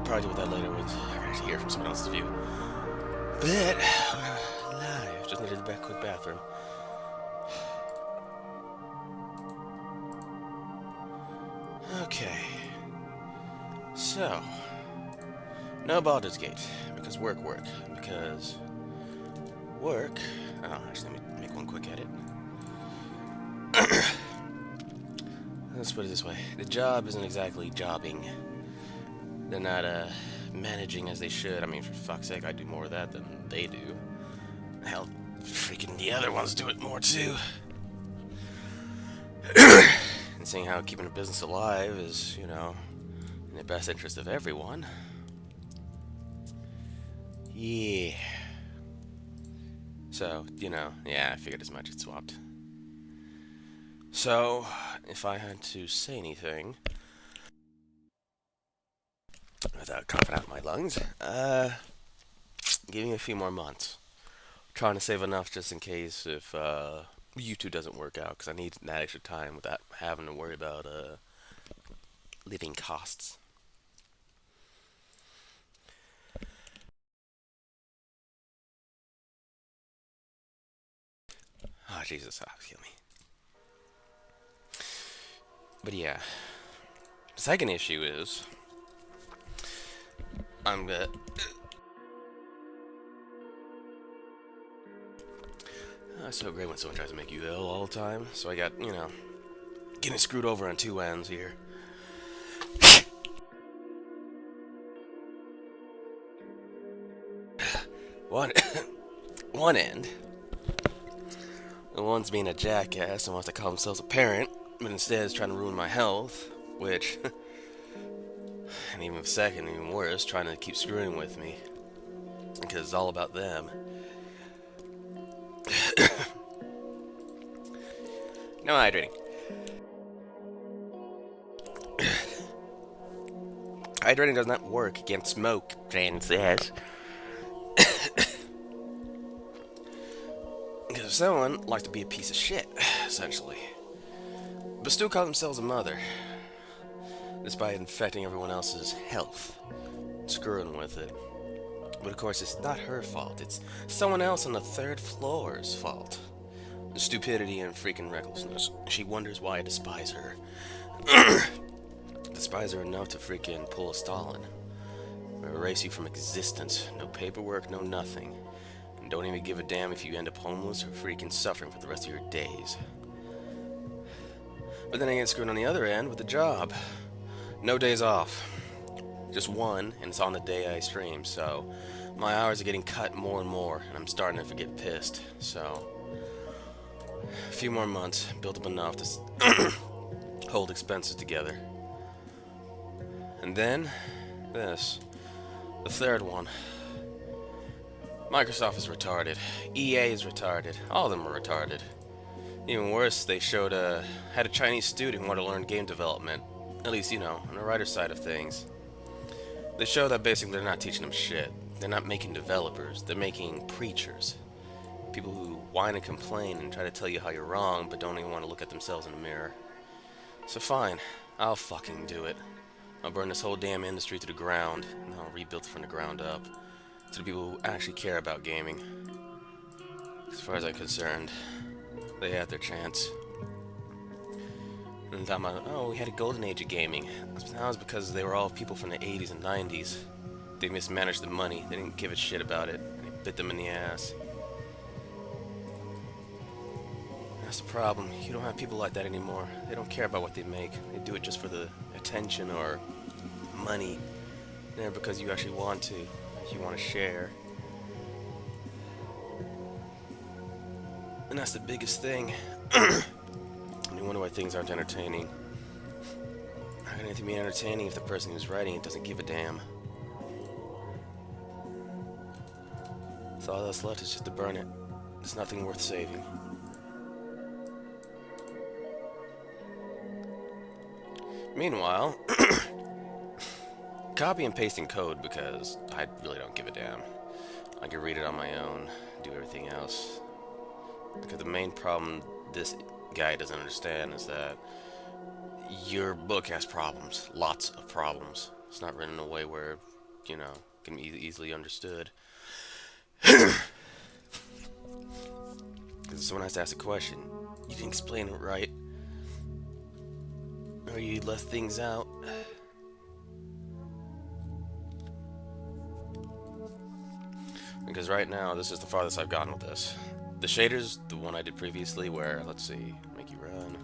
probably deal with that later when I actually hear from someone else's view. But, live. Just needed a quick bathroom. Okay. So, no Baldur's Gate. Because work. Because work... Oh, actually, let me make one quick edit. Let's put it this way. The job isn't exactly jobbing. They're not, managing as they should. I mean, for fuck's sake, I do more of that than they do. Hell, freaking the other ones do it more, too. And seeing how keeping a business alive is, you know, in the best interest of everyone. Yeah. So, you know, yeah, I figured as much. It swapped. So, if I had to say anything without coughing out my lungs, give me a few more months. Trying to save enough just in case if YouTube doesn't work out, because I need that extra time without having to worry about living costs. Oh, Jesus, kill me. But yeah, the second issue is I'm gonna. It's so great when someone tries to make you ill all the time. So I got, you know, getting screwed over on two ends here. One, one end. The one's being a jackass and wants to call themselves a parent, but instead is trying to ruin my health, which, and even second, even worse, trying to keep screwing with me, because it's all about them. No hydrating. Hydrating does not work against smoke, Jane says. Because someone likes to be a piece of shit, essentially, but still call themselves a mother, despite infecting everyone else's health, screwing with it. But of course, it's not her fault. It's someone else on the third floor's fault. Stupidity and freaking recklessness. She wonders why I despise her. Despise her enough to freaking pull a Stalin. Erase you from existence. No paperwork, no nothing. And don't even give a damn if you end up homeless or freaking suffering for the rest of your days. But then I get screwed on the other end with the job. No days off. Just one, and it's on the day I stream, so my hours are getting cut more and more, and I'm starting to get pissed, so a few more months, build up enough to hold expenses together. And then, this. The third one. Microsoft is retarded. EA is retarded. All of them are retarded. Even worse, they showed had a Chinese student who wanted to learn game development. At least, you know, on the writer side of things. They show that basically they're not teaching them shit. They're not making developers. They're making preachers. People who whine and complain and try to tell you how you're wrong, but don't even want to look at themselves in the mirror. So fine, I'll fucking do it. I'll burn this whole damn industry to the ground, and I'll rebuild it from the ground up. To the people who actually care about gaming. As far as I'm concerned, they had their chance. And talking about, oh, we had a golden age of gaming. That was because they were all people from the 80s and 90s. They mismanaged the money. They didn't give a shit about it. It bit them in the ass. That's the problem. You don't have people like that anymore. They don't care about what they make. They do it just for the attention or money. Never because you actually want to. You want to share. And that's the biggest thing. And you wonder why things aren't entertaining. How can anything be entertaining if the person who's writing it doesn't give a damn? So all that's left is just to burn it. There's nothing worth saving. Meanwhile, copy and pasting code because I really don't give a damn. I can read it on my own, do everything else. Because the main problem this guy doesn't understand is that your book has problems, lots of problems. It's not written in a way where you know, can be easily understood. Because someone has to ask a question, you didn't explain it right, or you left things out. Because right now, this is the farthest I've gotten with this. The shaders, the one I did previously, where, let's see, make you run.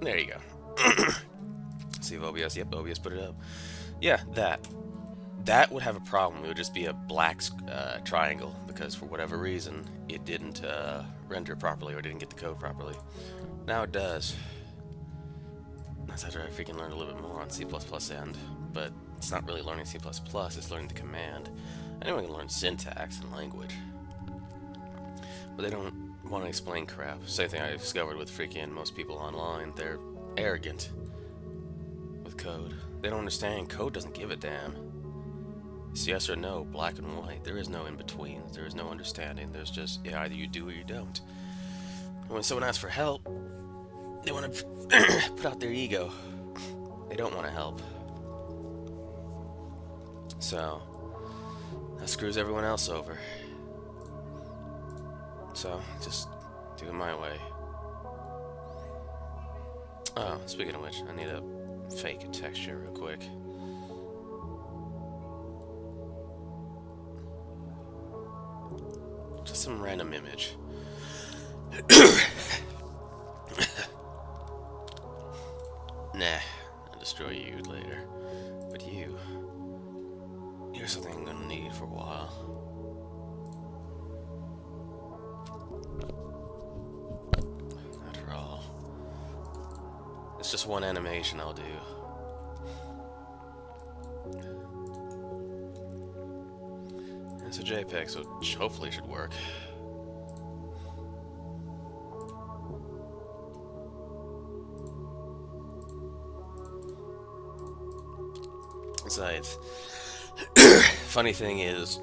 There you go. See if OBS, yep, OBS put it up. Yeah, that would have a problem. It would just be a black triangle, because for whatever reason, it didn't render properly, or didn't get the code properly. Now it does. That's after I freaking learned a little bit more on C++ end, but it's not really learning C++, it's learning the command. Anyone can learn syntax and language, but they don't want to explain crap. Same thing I discovered with freaking most people online. They're arrogant with code. They don't understand. Code doesn't give a damn. It's yes or no, black and white. There is no in between. There is no understanding. There's just, yeah, either you do or you don't. And when someone asks for help, they want to put out their ego. They don't want to help. So that screws everyone else over. So just do it my way. Oh, speaking of which, I need a fake texture real quick. Just some random image. Nah, I'll destroy you later. But you're something I'm gonna need for a while. After all, it's just one animation I'll do. It's a JPEG, so it hopefully should work. Besides, funny thing is,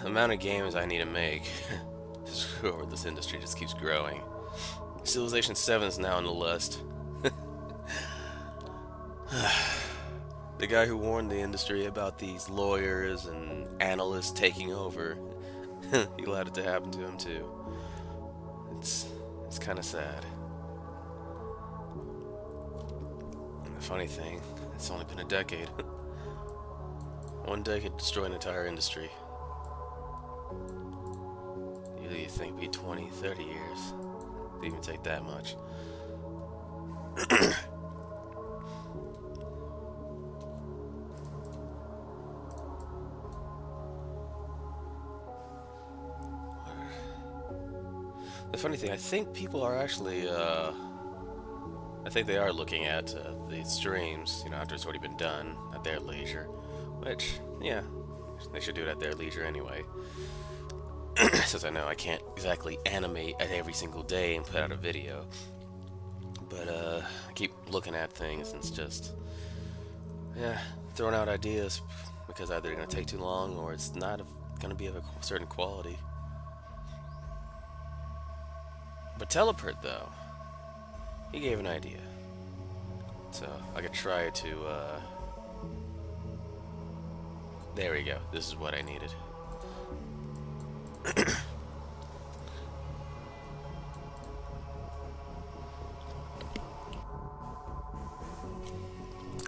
the amount of games I need to make to screw over this industry just keeps growing. Civilization 7 is now on the list. The guy who warned the industry about these lawyers and analysts taking over, he allowed it to happen to him too. It's kind of sad. And the funny thing, it's only been a decade. One day could destroy an entire industry. Usually you think it'd be 20, 30 years. It didn't even take that much. The funny thing, I think people are actually, I think they are looking at the streams, you know, after it's already been done, at their leisure. Which, yeah, they should do it at their leisure anyway. Since I know I can't exactly animate every single day and put out a video. But, I keep looking at things and it's just, yeah, throwing out ideas because either they're going to take too long or it's not going to be of a certain quality. But Teleport, though, he gave an idea. So, I could try to, there we go. This is what I needed.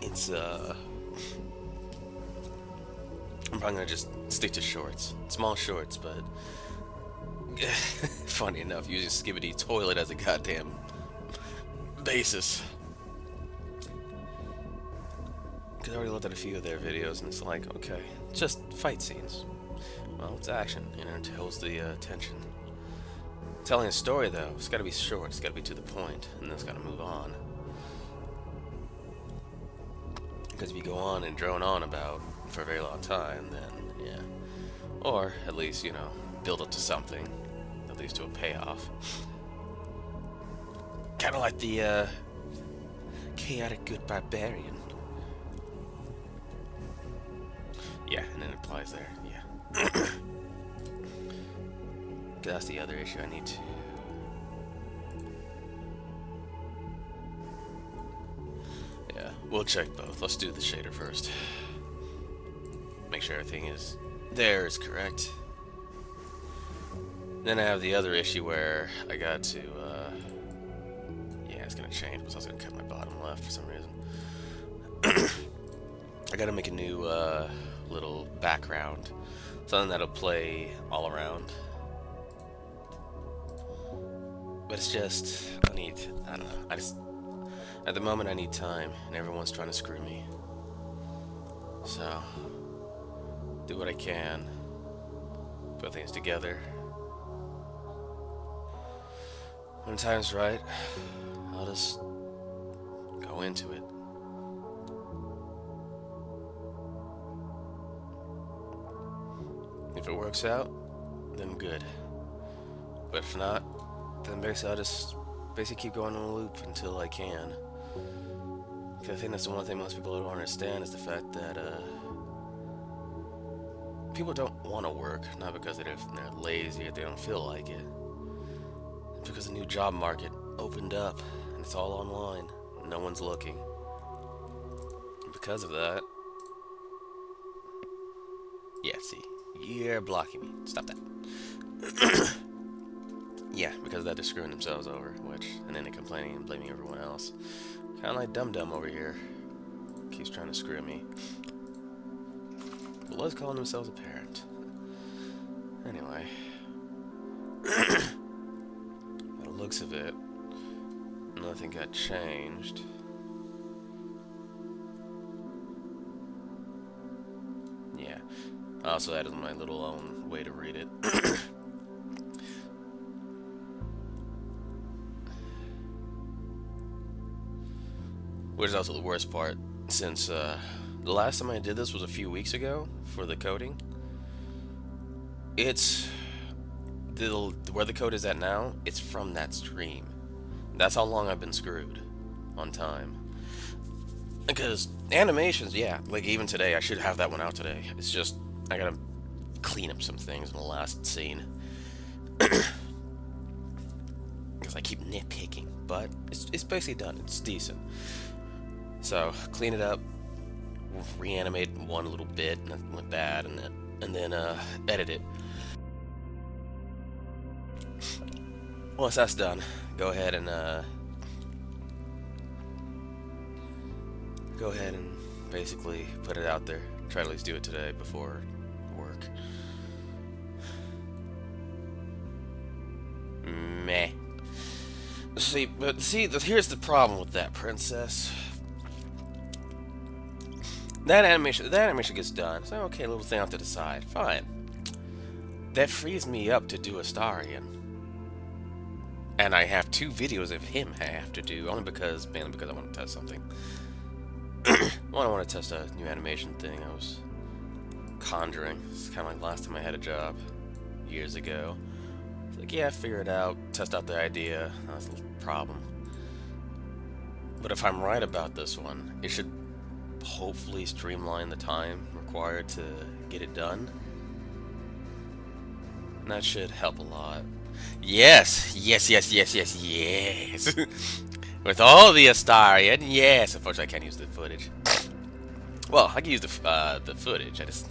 It's, I'm probably gonna just stick to shorts. Small shorts, but funny enough, using Skibidi Toilet as a goddamn basis. Because I already looked at a few of their videos, and it's like, okay, just fight scenes. Well, it's action, you know, it holds the attention. Telling a story, though, it's gotta be short, it's gotta be to the point, and then it's gotta move on. Because if you go on and drone on about for a very long time, then, yeah. Or, at least, you know, build up to something that leads to a payoff. Kinda like the, chaotic good barbarian. Yeah, and then it applies there, yeah. That's the other issue I need to... We'll check both. Let's do the shader first. Make sure everything is correct. Then I have the other issue where I got to, yeah, it's gonna change because I was gonna cut my bottom left for some reason. I gotta make a new, little background. Something that'll play all around. But it's just, I don't know, at the moment I need time, and everyone's trying to screw me. So, do what I can. Put things together. When the time's right, I'll just go into it. If it works out, then good. But if not, then basically I'll just keep going in a loop until I can. Because I think that's the one thing most people don't understand is the fact that people don't want to work, not because they're lazy or they don't feel like it. It's because the new job market opened up and it's all online. No one's looking. And because of that, yeah, see, you're blocking me. Stop that. Yeah, because of that, they're screwing themselves over, and then they're complaining and blaming everyone else. Kind of like Dum Dum over here. Keeps trying to screw me. But was calling themselves a parent. Anyway. By the looks of it, nothing got changed. Yeah. I also added my little own way to read it. Which is also the worst part, since the last time I did this was a few weeks ago for the coding. It's where the code is at now, it's from that stream. That's how long I've been screwed on time. Because animations, yeah, like even today, I should have that one out today. It's just, I gotta clean up some things in the last scene. Because I keep nitpicking, but it's basically done. It's decent. So, clean it up, reanimate one little bit, and that went bad, and then edit it. Once that's done, go ahead and basically put it out there. Try to at least do it today before work. Meh. See, here's the problem with that, princess. That animation gets done. So, okay, a little thing off to the side. Fine. That frees me up to do Astarion. And I have 2 videos of him I have to do, mainly because I want to test something. One, I want to test a new animation thing I was conjuring. It's kind of like last time I had a job, years ago. It's like, yeah, figure it out, test out the idea. That's the problem. But if I'm right about this one, it should hopefully streamline the time required to get it done. And that should help a lot. Yes! With all the Astarion, yes! Unfortunately, I can't use the footage. Well, I can use the footage, I just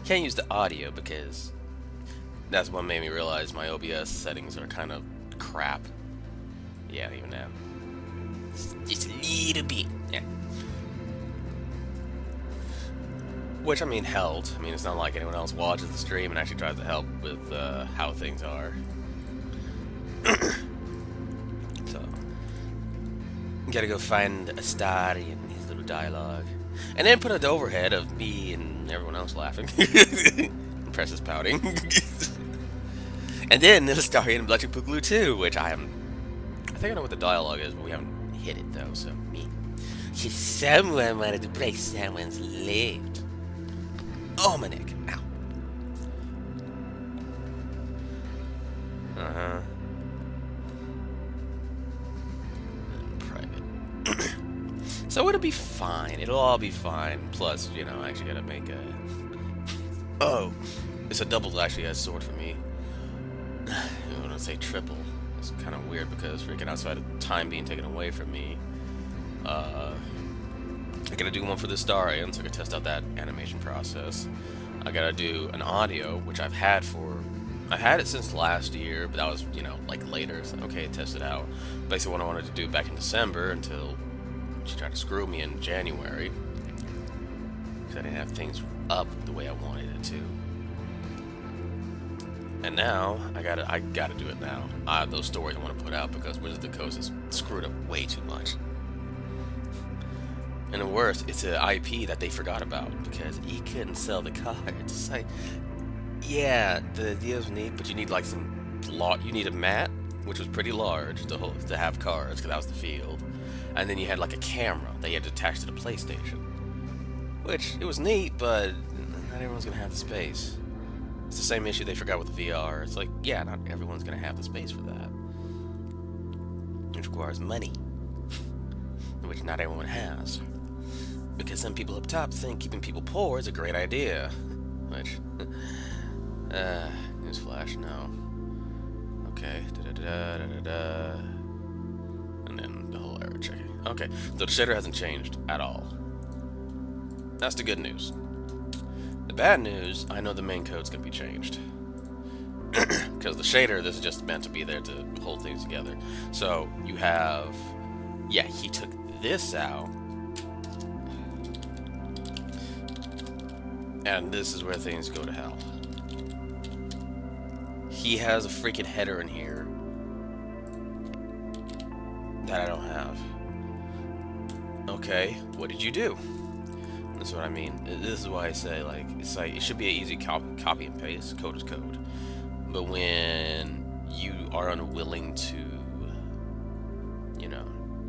can't use the audio because that's what made me realize my OBS settings are kind of crap. Yeah, even now. Just a little bit, yeah. Which, I mean, helped. I mean, it's not like anyone else watches the stream and actually tries to help with how things are. So, gotta go find a star in his little dialogue. And then put an overhead of me and everyone else laughing. Precious pouting. And then a star in Electric Boogaloo 2, which I think I know what the dialogue is, but we haven't hit it, though, so me. Someone wanted to break someone's leg. Oh, my neck. Ow. Uh-huh. Private. So it'll be fine. It'll all be fine. Plus, you know, I actually gotta make a... Oh! It's a double, actually, as sword for me. I want to say triple. It's kind of weird because freaking outside of time being taken away from me, I gotta do one for the star in, so I can test out that animation process. I gotta do an audio, which I've had it since last year, but that was, you know, like later, so okay, test it out. Basically what I wanted to do back in December until she tried to screw me in January, because I didn't have things up the way I wanted it to. And now, I gotta do it now. Those stories I want to put out, because Wizards of the Coast has screwed up way too much. And the worst, it's an IP that they forgot about, because he couldn't sell the cards. It's like, yeah, the idea was neat, but you need like you need a mat, which was pretty large to have cards, because that was the field. And then you had like a camera that you had to attach to the PlayStation, which it was neat, but not everyone's gonna have the space. It's the same issue they forgot with the VR. It's like, yeah, not everyone's gonna have the space for that. It requires money, which not everyone has. Because some people up top think keeping people poor is a great idea. Which, newsflash, no. Okay, and then the whole error checking. Okay, so the shader hasn't changed at all. That's the good news. The bad news, I know the main code's gonna be changed. Because the shader, this is just meant to be there to hold things together. So, you have... Yeah, he took this out. And this is where things go to hell. He has a freaking header in here that I don't have. Okay, what did you do? That's what I mean. This is why I say, like, it's like, it should be an easy copy and paste. Code is code. But when you are unwilling to, you know,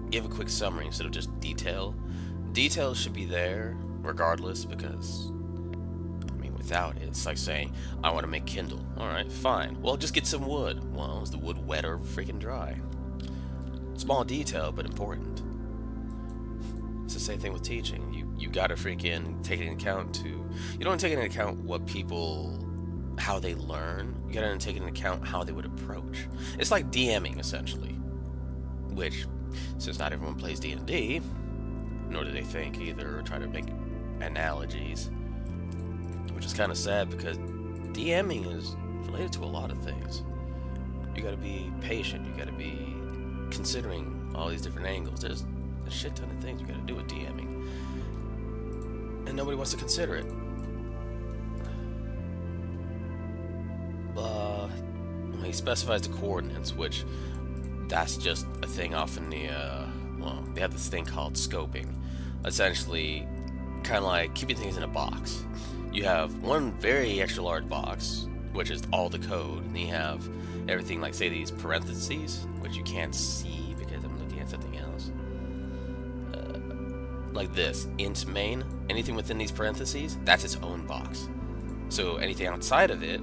give a quick summary instead of just detail, details should be there regardless, because without it, it's like saying, I want to make Kindle. Alright, fine. Well, just get some wood. Well, is the wood wet or freaking dry? Small detail, but important. It's the same thing with teaching. You gotta freaking take into account you don't take into account what people, how they learn. You gotta take into account how they would approach. It's like DMing, essentially. Which, since not everyone plays D&D, nor do they think either, or try to make analogies, which is kind of sad, because DMing is related to a lot of things. You gotta be patient, you gotta be considering all these different angles. There's a shit ton of things you gotta do with DMing. And nobody wants to consider it. He specifies the coordinates, which that's just a thing off in the, well, they have this thing called scoping. Essentially, kind of like keeping things in a box. You have one very extra large box, which is all the code, and then you have everything like, say, these parentheses, which you can't see because I'm looking at something else. Like this, int main, anything within these parentheses, that's its own box. So anything outside of it,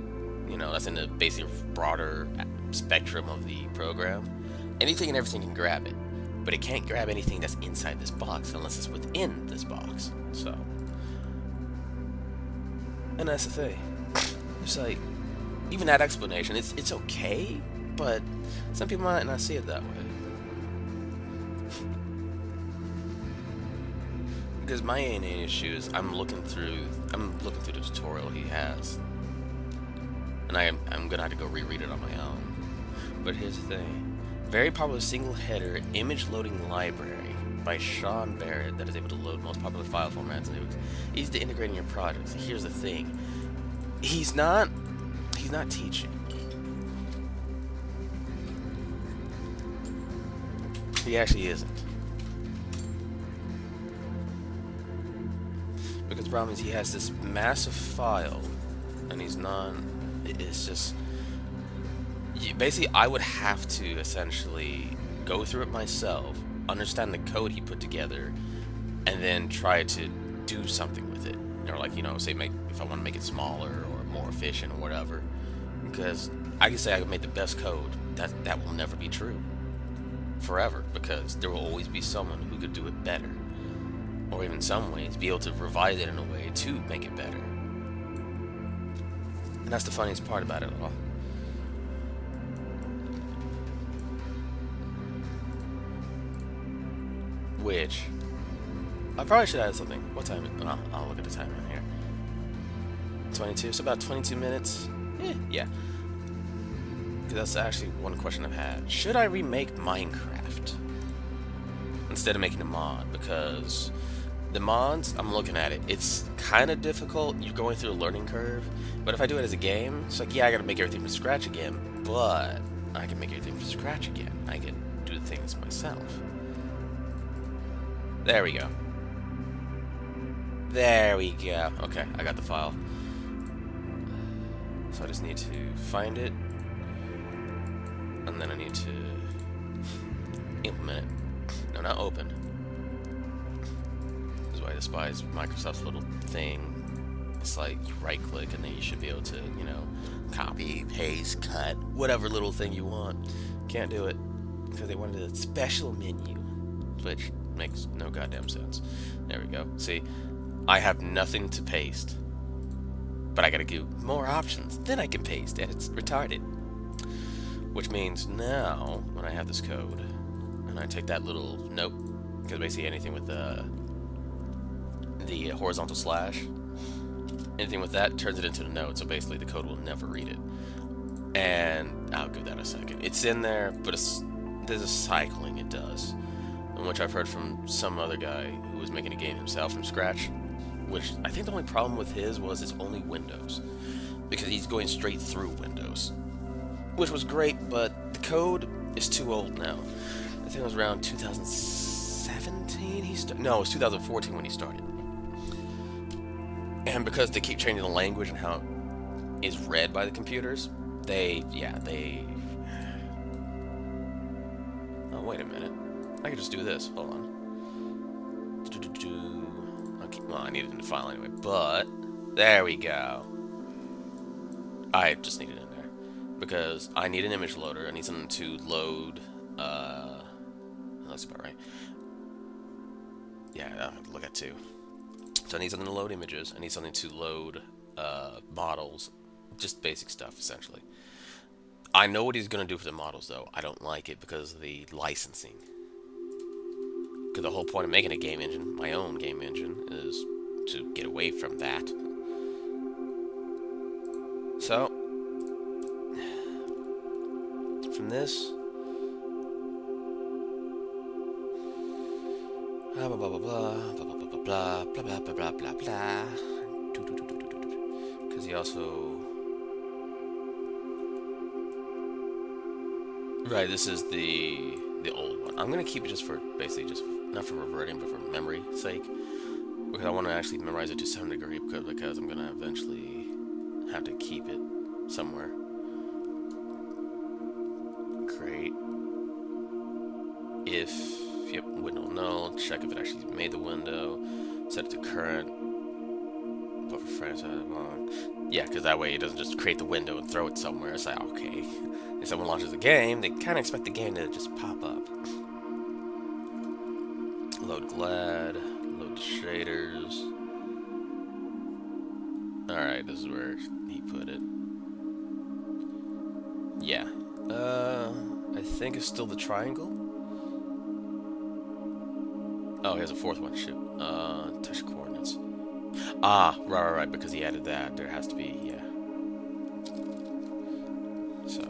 you know, that's in the basic broader spectrum of the program, anything and everything can grab it. But it can't grab anything that's inside this box unless it's within this box. So, and that's the thing. It's like, even that explanation, it's okay, but some people might not see it that way. Because my main issue is I'm looking through the tutorial he has, and I'm gonna have to go reread it on my own. But here's the thing: very popular single header image loading library by Sean Barrett that is able to load most popular file formats and it easy to integrate in your projects. Here's the thing: he's not teaching. He actually isn't. Because the problem is he has this massive file, and he's not. It's just basically I would have to essentially go through it myself, understand the code he put together, and then try to do something with it. Or like, you know, say if I want to make it smaller or more efficient or whatever. Because I can say I can make the best code. That will never be true. Forever. Because there will always be someone who could do it better. Or even in some ways, be able to revise it in a way to make it better. And that's the funniest part about it all. Which I probably should add something. What time? I'll look at the time in here. 22. So about 22 minutes. Yeah. That's actually one question I've had. Should I remake Minecraft instead of making a mod? Because the mods, I'm looking at it, it's kind of difficult. You're going through a learning curve. But if I do it as a game, it's like, yeah, I gotta make everything from scratch again. But I can make everything from scratch again. I can do the things myself. There we go. There we go. Okay, I got the file. So I just need to find it. And then I need to implement it. No, not open. This is why I despise Microsoft's little thing. It's like you right click and then you should be able to, you know, copy, paste, cut, whatever little thing you want. Can't do it because they wanted a special menu, which makes no goddamn sense. There we go. See, I have nothing to paste, but I gotta do more options. Then I can paste, and it's retarded. Which means now, when I have this code, and I take that little note, because basically anything with the horizontal slash, anything with that turns it into a node, so basically the code will never read it. And I'll give that a second. It's in there, but there's a cycling it does, in which I've heard from some other guy who was making a game himself from scratch, which I think the only problem with his was it's only Windows, because he's going straight through Windows. Which was great, but the code is too old now. I think it was around 2017 he started. No, it was 2014 when he started. And because they keep changing the language and how it is read by the computers, they... Oh, wait a minute. I could just do this. Hold on. Okay, well, I need it in the file anyway, but... There we go. I just need it in there. Because I need an image loader. I need something to load, that's about right. Yeah, I have to look at two. So I need something to load images. I need something to load, models. Just basic stuff, essentially. I know what he's going to do for the models, though. I don't like it because of the licensing. Because the whole point of making a game engine, my own game engine, is to get away from that. So... from this, blah blah blah blah blah blah blah blah blah blah blah blah blah. Because he also, right, this is the old one. I'm gonna keep it just for basically just not for reverting, but for memory sake, because I want to actually memorize it to some degree, because I'm gonna eventually have to keep it somewhere. Create if yep, window null, check if it actually made the window, set it to current, buffer frames, yeah, because that way it doesn't just create the window and throw it somewhere. It's like, okay, if someone launches a game, they kind of expect the game to just pop up. Load GLAD, load the shaders. Alright, this is where he put it. Yeah. I think it's still the triangle. Oh, he has a fourth one. Shoot. Touch coordinates. Ah, right, because he added that. There has to be, yeah. So.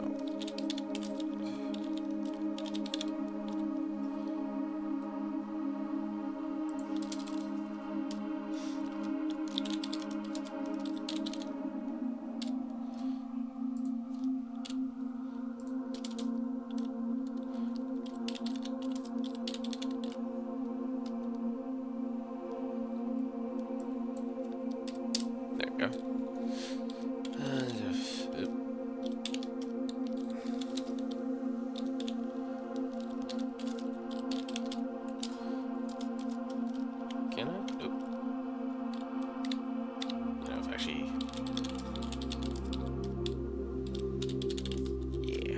Can I? Nope. You know, if actually... Yeah.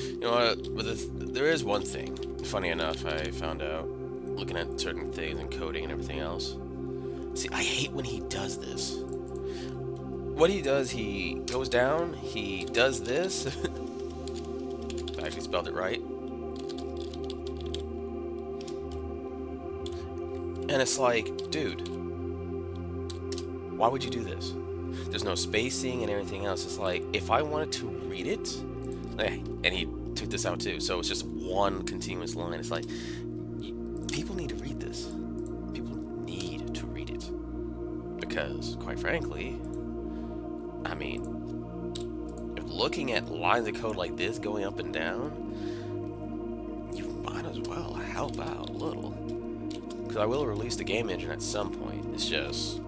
You know what? But there is one thing. Funny enough, I found out, looking at certain things and coding and everything else. See, I hate when he does this. What he does, he goes down, he does this. If I actually spelled it right. And it's like, dude, why would you do this? There's no spacing and everything else. It's like, if I wanted to read it, and he took this out too, so it's just one continuous line. It's like, people need to read this. People need to read it. Because, quite frankly, I mean, if looking at lines of code like this going up and down, you might as well help out a little. Because I will release the game engine at some point. It's just,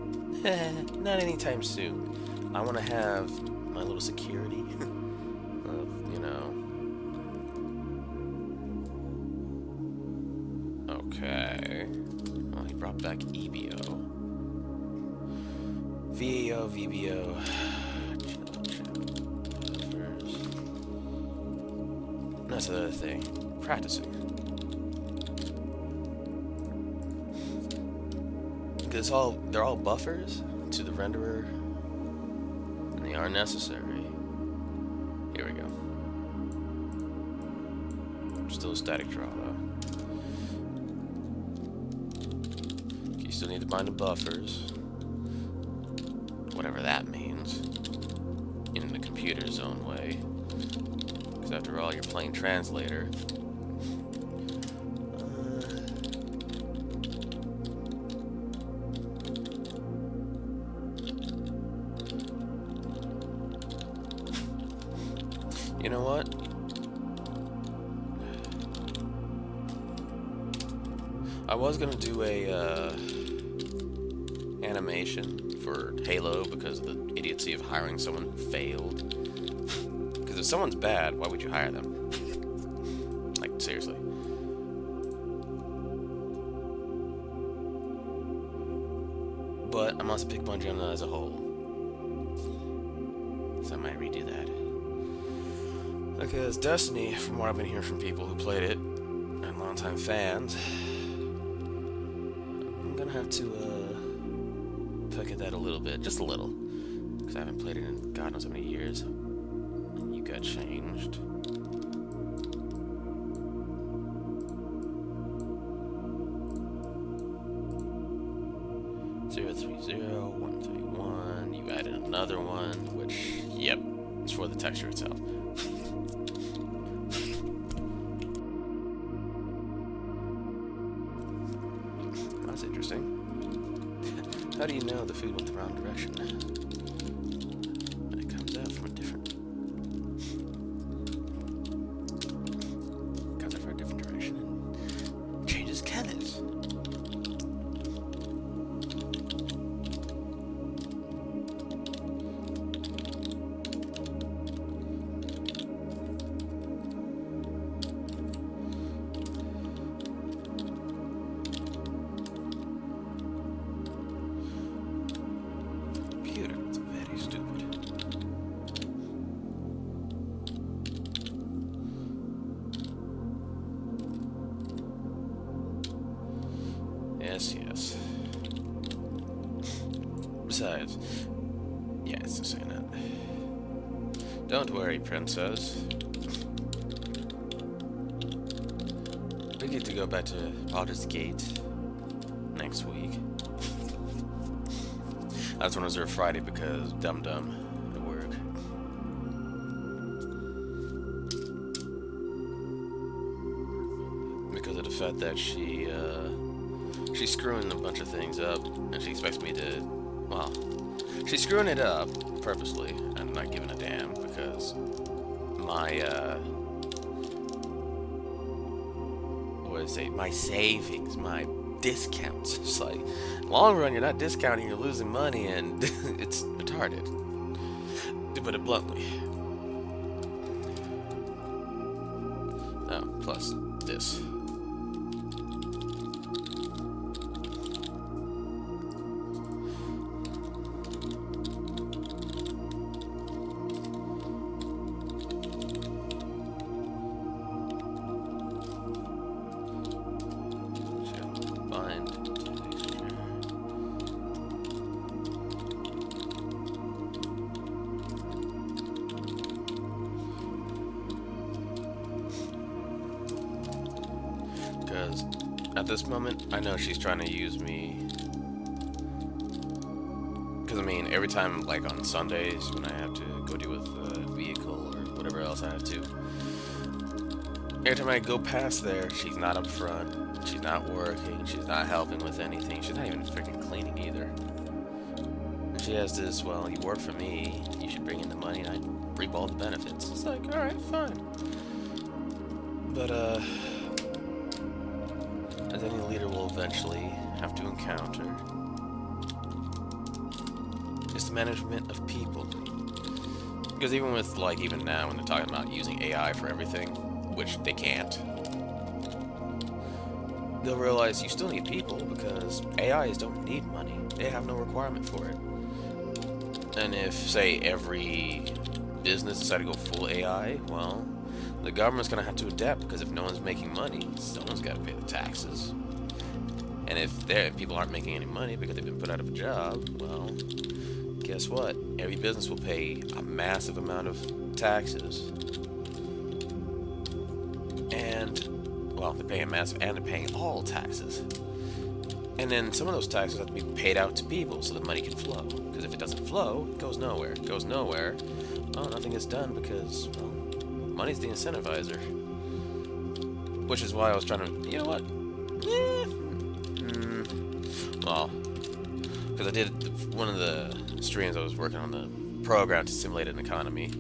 not anytime soon. I want to have my little security of, you know. Okay. Well, he brought back EBO. VAO, VBO. That's the other thing. Practicing. Because they're all buffers to the renderer, and they are necessary. Here we go. Still a static draw though. You still need to bind the buffers, whatever that means, in the computer's own way. Because after all, you're playing translator. You know what? I was gonna do a animation for Halo because of the idiocy of hiring someone who failed. Because if someone's bad, why would you hire them? Like, seriously. But I must pick Bungie as a whole. So I might redo that. Because Destiny, from what I've been hearing from people who played it, and longtime fans, I'm gonna have to pick at that a little bit, just a little, because I haven't played it in God knows how many years. And you got changed. Zero 131. You added another one, which, yep, it's for the texture itself. That's interesting. How do you know the food went the wrong direction? When it comes out from a different... comes out from a different direction and changes colors. Yes. Besides, yeah, it's just saying that. Don't worry, princess. We get to go back to Baldur's Gate next week. That's when I reserved Friday because Dum Dum at work. Because of the fact that she's screwing a bunch of things up, and she expects me to, well, she's screwing it up purposely, and I'm not giving a damn, because my, my savings, my discounts, it's like, long run, you're not discounting, you're losing money, and it's retarded, to put it bluntly. Oh, plus this. at this moment, I know she's trying to use me. Because, I mean, every time, like, on Sundays, when I have to go deal with a vehicle or whatever else I have to, every time I go past there, she's not up front, she's not working, she's not helping with anything, she's not even freaking cleaning either. And she has this, well, you work for me, you should bring in the money, and I reap all the benefits. It's like, alright, fine. But, as any leader will eventually have to encounter, is the management of people. Because even with, like, even now when they're talking about using AI for everything, which they can't, they'll realize you still need people because AIs don't need money. They have no requirement for it. And if, say, every business decided to go full AI, well, the government's going to have to adapt because if no one's making money, someone's got to pay the taxes. And if people aren't making any money because they've been put out of a job, well, guess what? Every business will pay a massive amount of taxes. And, well, they're paying massive, and they're paying all taxes. And then some of those taxes have to be paid out to people so the money can flow. Because if it doesn't flow, it goes nowhere. It goes nowhere, well, nothing gets done because, well, money's the incentivizer. Which is why I was trying to, you know what? Well, because I did one of the streams I was working on the program to simulate an economy.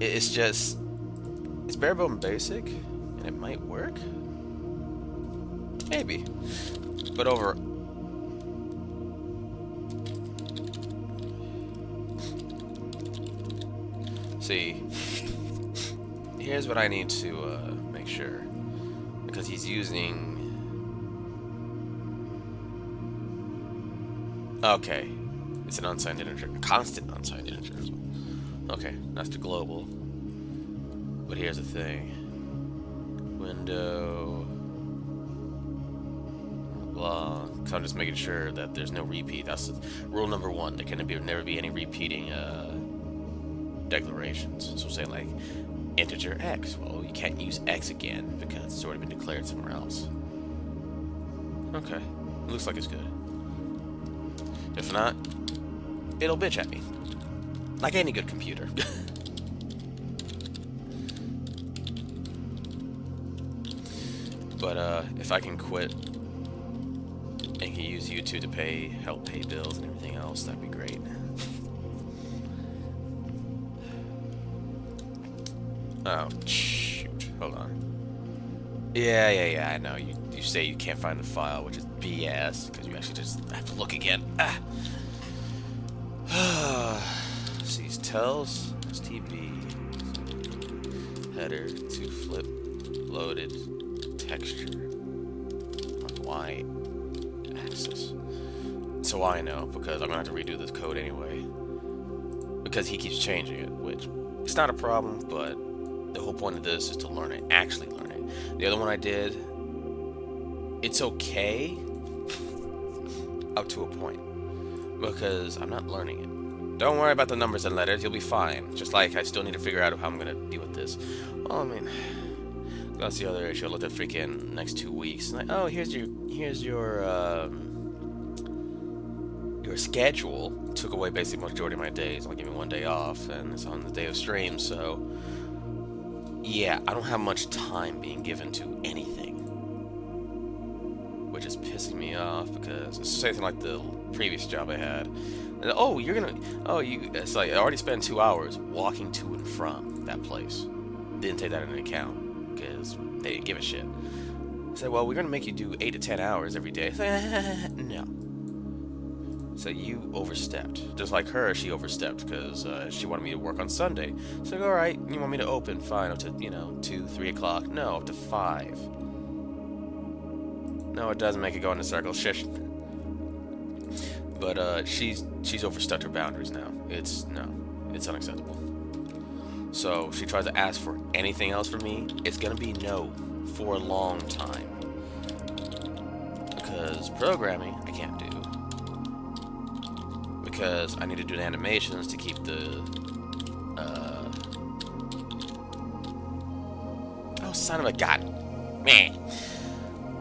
It's just, it's bare bone basic, and it might work. Maybe. But over... See, here's what I need to make sure. Because he's using... Okay. It's an unsigned integer. A constant unsigned integer as well. Okay, that's the global. But here's the thing. Window... blah. So I'm just making sure that there's no repeat. That's rule number one. There can never be any repeating declarations. So say like integer x. Well, you can't use x again because it's already been declared somewhere else. Okay. Looks like it's good. If not, it'll bitch at me. Like any good computer. But if I can quit and can use YouTube to help pay bills and everything else, that'd be great. Oh, shoot. Hold on. Yeah, I know. You say you can't find the file, which is BS, because you actually just have to look again. Sees tells, STB, header, to flip, loaded, texture, Y axis. So I know, because I'm going to have to redo this code anyway. Because he keeps changing it, which it's not a problem, but the whole point of this is to learn it, actually learn it. The other one I did, it's okay up to a point, because I'm not learning it. Don't worry about the numbers and letters, you'll be fine. Just like I still need to figure out how I'm going to deal with this. Well, I mean, that's the other issue. I looked at freaking next 2 weeks. Like, oh, here's your schedule. Took away basically majority of my days. Only gave me 1 day off, and it's on the day of stream, so yeah, I don't have much time being given to anything, which is pissing me off because it's the same thing like the previous job I had. And, oh, it's like I already spent 2 hours walking to and from that place. Didn't take that into account because they didn't give a shit. I said, well, we're gonna make you do 8 to 10 hours every day. I said, no. So you overstepped. Just like her, she overstepped because she wanted me to work on Sunday. So all right, you want me to open? Fine, up to 2, 3 o'clock. No, up to 5. No, it doesn't make it go in a circle. Shish. But she's overstepped her boundaries now. It's unacceptable. So she tries to ask for anything else from me. It's gonna be no for a long time because programming I can't do. Because I need to do the animations to keep the oh, son of a god, man.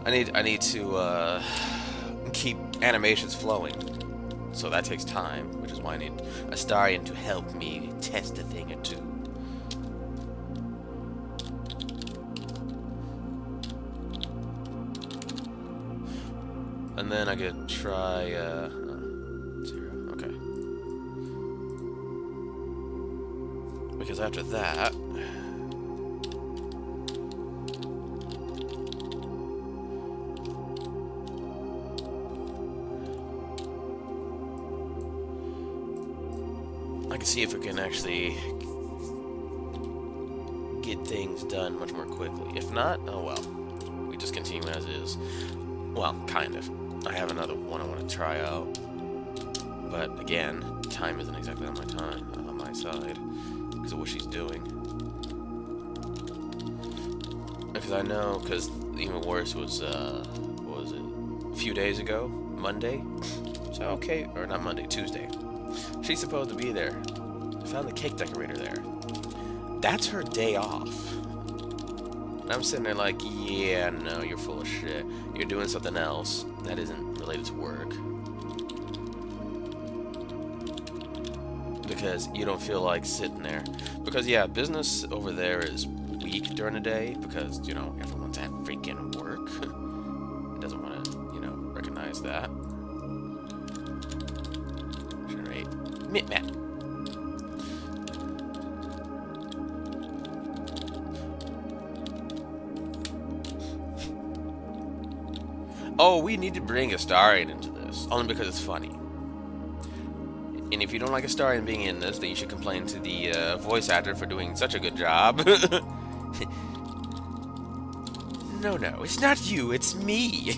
I need to keep animations flowing. So that takes time, which is why I need Astarion to help me test a thing or two. And then I could try, 0, okay. Because after that... I can see if we can actually get things done much more quickly. If not, oh well. We just continue as is. Well, kind of. I have another one I want to try out. But again, time isn't exactly on my side. Because of what she's doing. Because I know, because even worse was, what was it? A few days ago? Monday? So, okay, or not Monday, Tuesday. She's supposed to be there. I found the cake decorator there. That's her day off. And I'm sitting there like, yeah, no, you're full of shit. You're doing something else that isn't related to work. Because you don't feel like sitting there. Because, yeah, business over there is weak during the day because, you know, everyone's at freaking work. Doesn't want to, you know, recognize that. Generate map. Oh, we need to bring Astarion into this, only because it's funny. And if you don't like Astarion being in this, then you should complain to the voice actor for doing such a good job. No, it's not you, it's me.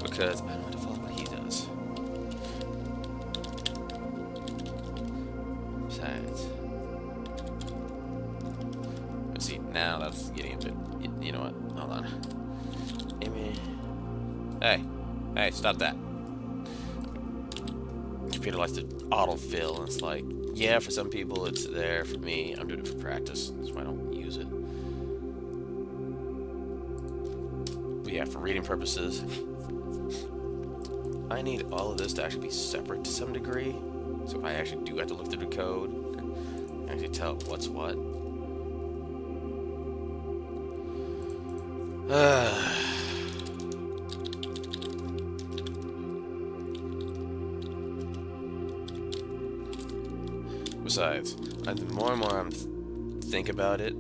Because I don't have to follow what he does. Besides... Let's see, now that's getting a bit... You know what? Hold on. Hey, stop that. Computer likes to autofill, and it's like, yeah, for some people it's there. For me, I'm doing it for practice. That's why I don't use it. But yeah, for reading purposes, I need all of this to actually be separate to some degree. So if I actually do have to look through the code, I actually tell what's what. Besides, the more and more I'm think about it,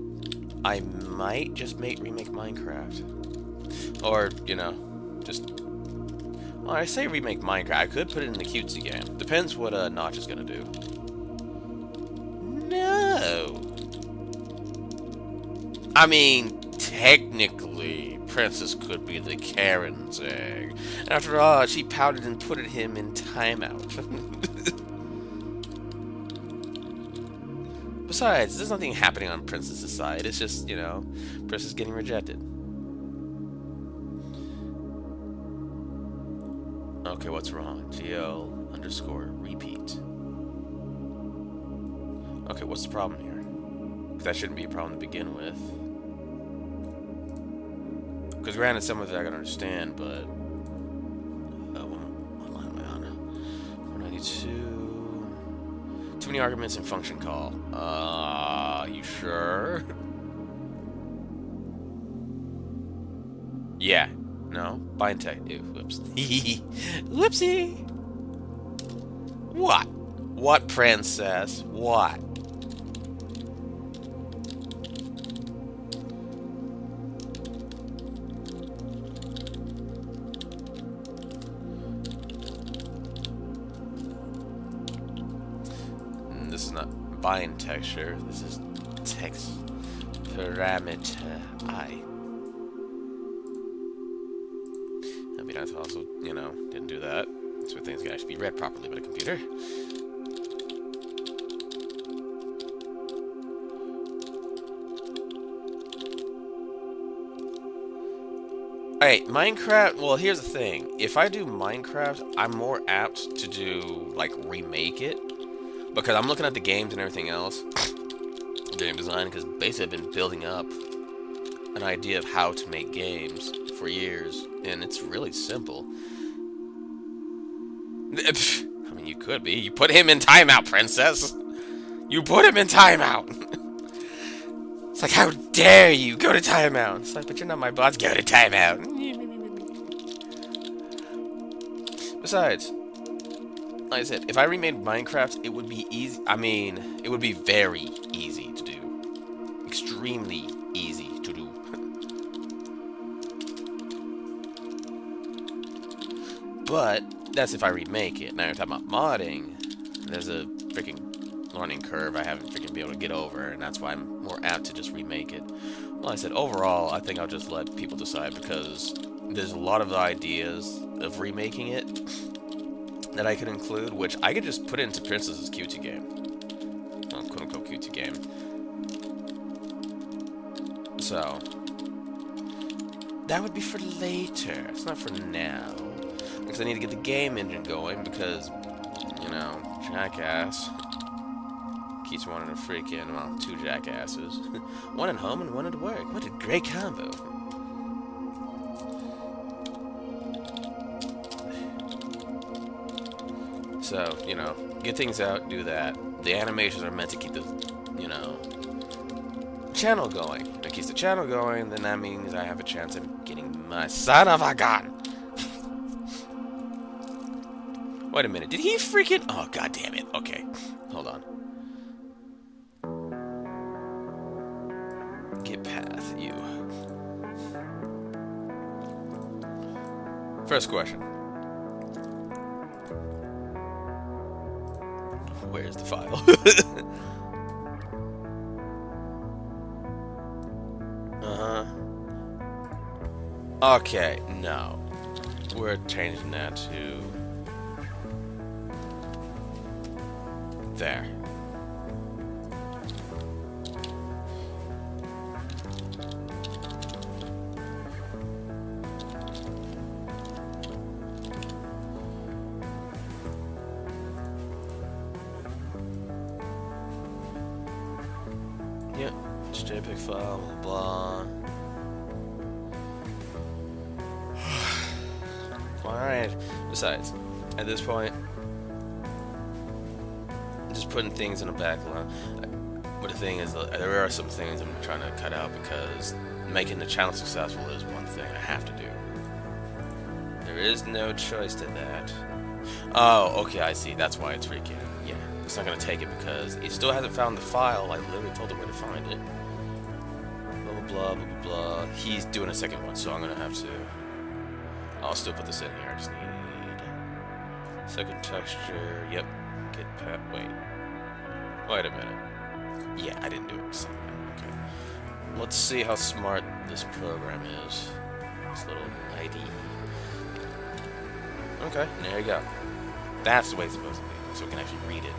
I might just remake Minecraft. Or, you know, just... Well, I say remake Minecraft. I could put it in the cutesy game. Depends what Notch is gonna do. No! I mean, technically, Princess could be the Karen's egg. After all, she pouted and put him in timeout. Besides, there's nothing happening on Princess's side. It's just, you know, Princess getting rejected. Okay, what's wrong? GL_repeat. Okay, what's the problem here? 'Cause that shouldn't be a problem to begin with. Because granted, some of it I can understand, but... what line am I on? 192... Too many arguments in function call. You sure? Yeah. No? Bind tech. Ew, whoops. Whoopsie! What? What, princess? What? This is not bind texture. This is text parameter I. That'd be nice to also, you know, didn't do that. So things can actually be read properly by the computer. Alright, Minecraft, well, here's the thing. If I do Minecraft, I'm more apt to do, like, remake it. Because I'm looking at the games and everything else. game design, because basically I've been building up an idea of how to make games for years, and it's really simple. I mean, you could be. You put him in timeout, princess. You put him in timeout. It's like, how dare you go to timeout? It's like, but you're not my boss. Go to timeout. Besides, like I said, if I remade Minecraft, it would be easy. I mean, it would be very easy to do. Extremely easy to do. But that's if I remake it. Now you're talking about modding. There's a freaking learning curve I haven't freaking been able to get over, and that's why I'm more apt to just remake it. Well, I said overall, I think I'll just let people decide, because there's a lot of ideas of remaking it that I could include, which I could just put into Princess's QT game. Well, quote-unquote QT game. So, that would be for later. It's not for now. Because I need to get the game engine going, because, you know, Jackass keeps wanting to freaking, well, two jackasses. One at home and one at work. What a great combo. So, you know, get things out, do that. The animations are meant to keep the, you know, channel going. If it keeps the channel going, then that means I have a chance of getting my son of a gun. Wait a minute, did he freaking... Oh, god damn it. Okay, hold on. Get past you. First question. Where's the file? Okay, no. We're changing that to... there. Yep, it's JPEG file, blah, blah. Alright, besides, at this point, just putting things in the background. But the thing is, there are some things I'm trying to cut out, because making the channel successful is one thing I have to do. There is no choice to that. Oh, okay, I see. That's why it's freaking... Yeah, it's not going to take it, because it still hasn't found the file. I literally told it where to find it. Blah, blah, blah, blah, blah. He's doing a second one, so I'm going to have to... I'll still put this in here. I just need... second texture. Yep. Get pet. Wait a minute. Yeah, I didn't do it. Okay. Let's see how smart this program is. This little ID. Okay, there you go. That's the way it's supposed to be, so we can actually read it.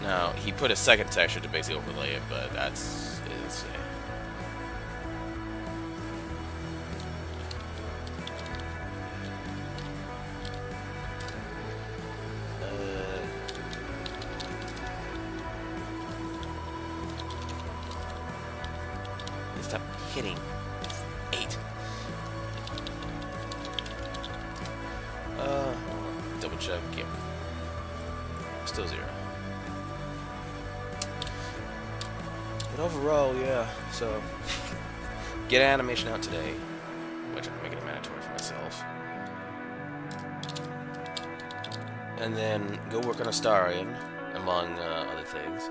Now, he put a second texture to basically overlay it, but that's insane. Stop hitting 8. Double check. Yep. Still 0. But overall, yeah. So, get an animation out today, which I'm making it mandatory for myself. And then go work on Astarion, among other things.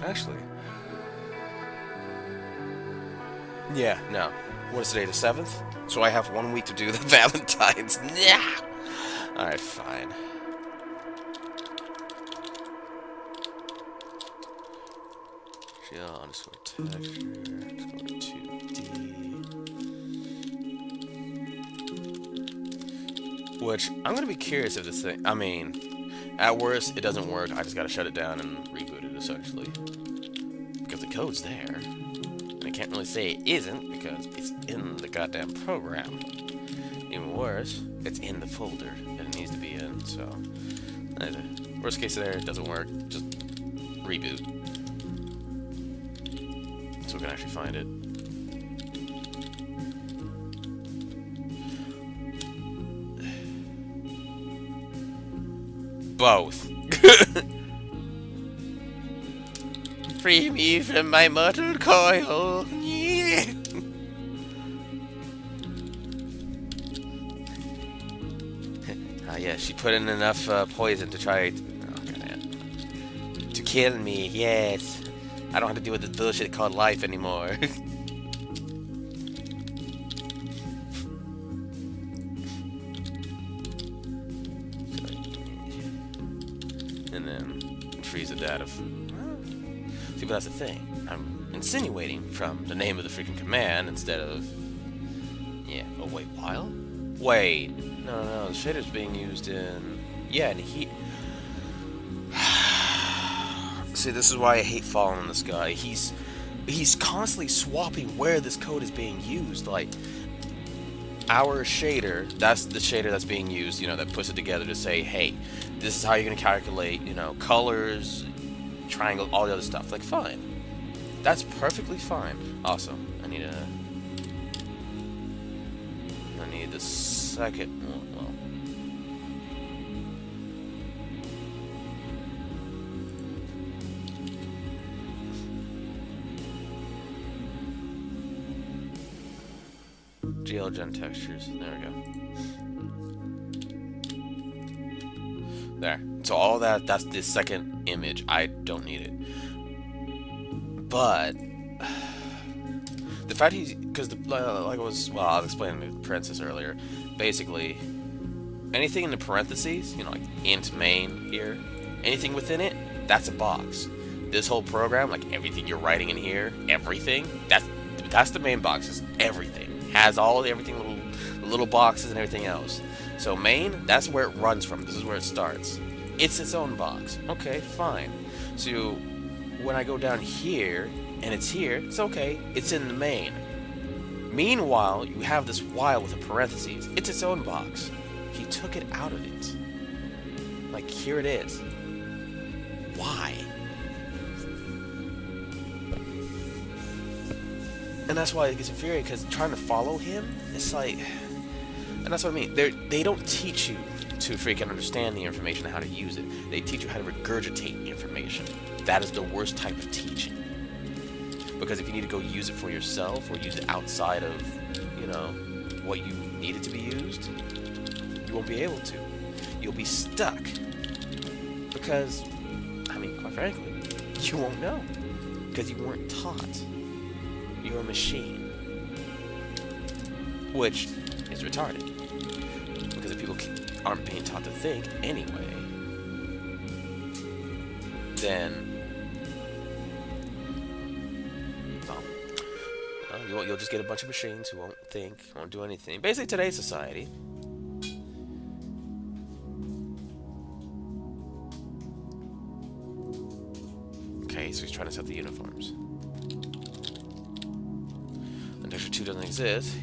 Actually. Yeah, no. What is today, the 7th? So I have 1 week to do the Valentine's. Yeah. Alright, fine. GL underscore texture, underscore 2D. Which, I'm gonna be curious if this thing, I mean, at worst, it doesn't work. I just gotta shut it down and reboot it, essentially. Because the code's there. I can't really say it isn't, because it's in the goddamn program. Even worse, it's in the folder that it needs to be in, so... Worst case scenario, it doesn't work. Just reboot. So we can actually find it. Both. Free me from my mortal coil. Yeah. Ah, yeah, she put in enough poison to try to kill me. Yes, I don't have to deal with this bullshit called life anymore. And then freeze the data. See, but that's the thing. I'm insinuating from the name of the freaking command instead of... Yeah. Oh, wait, while? Wait. No, the shader's being used in... Yeah, and he... See, this is why I hate following this guy. He's constantly swapping where this code is being used. Like, our shader, that's the shader that's being used, you know, that puts it together to say, hey, this is how you're going to calculate, you know, colors, triangle, all the other stuff. Like, fine. That's perfectly fine. Also, I need the second one. GLGen textures. There we go. There. So all that's the second image. I don't need it. But the fact because like I was, well, I was explaining to Princess earlier. Basically, anything in the parentheses, you know, like int main here, anything within it, that's a box. This whole program, like everything you're writing in here, everything, that's the main box. Is everything. Has all everything, little boxes and everything else. So main, that's where it runs from. This is where it starts. It's its own box. Okay, fine. So when I go down here and it's here, it's okay. It's in the main. Meanwhile, you have this while with a parentheses. It's its own box. He took it out of it. Like, here it is. Why? And that's why it gets infuriating, because trying to follow him, it's like... And that's what I mean. They don't teach you to freaking understand the information and how to use it. They teach you how to regurgitate information. That is the worst type of teaching. Because if you need to go use it for yourself, or use it outside of, you know, what you need it to be used, you won't be able to. You'll be stuck. Because, I mean, quite frankly, you won't know. Because you weren't taught. You're a machine. Which is retarded. Because if people aren't being taught to think anyway, then you'll just get a bunch of machines who won't think, won't do anything. Basically, today's society. Okay, so he's trying to set the uniforms. And Texture 2 doesn't exist.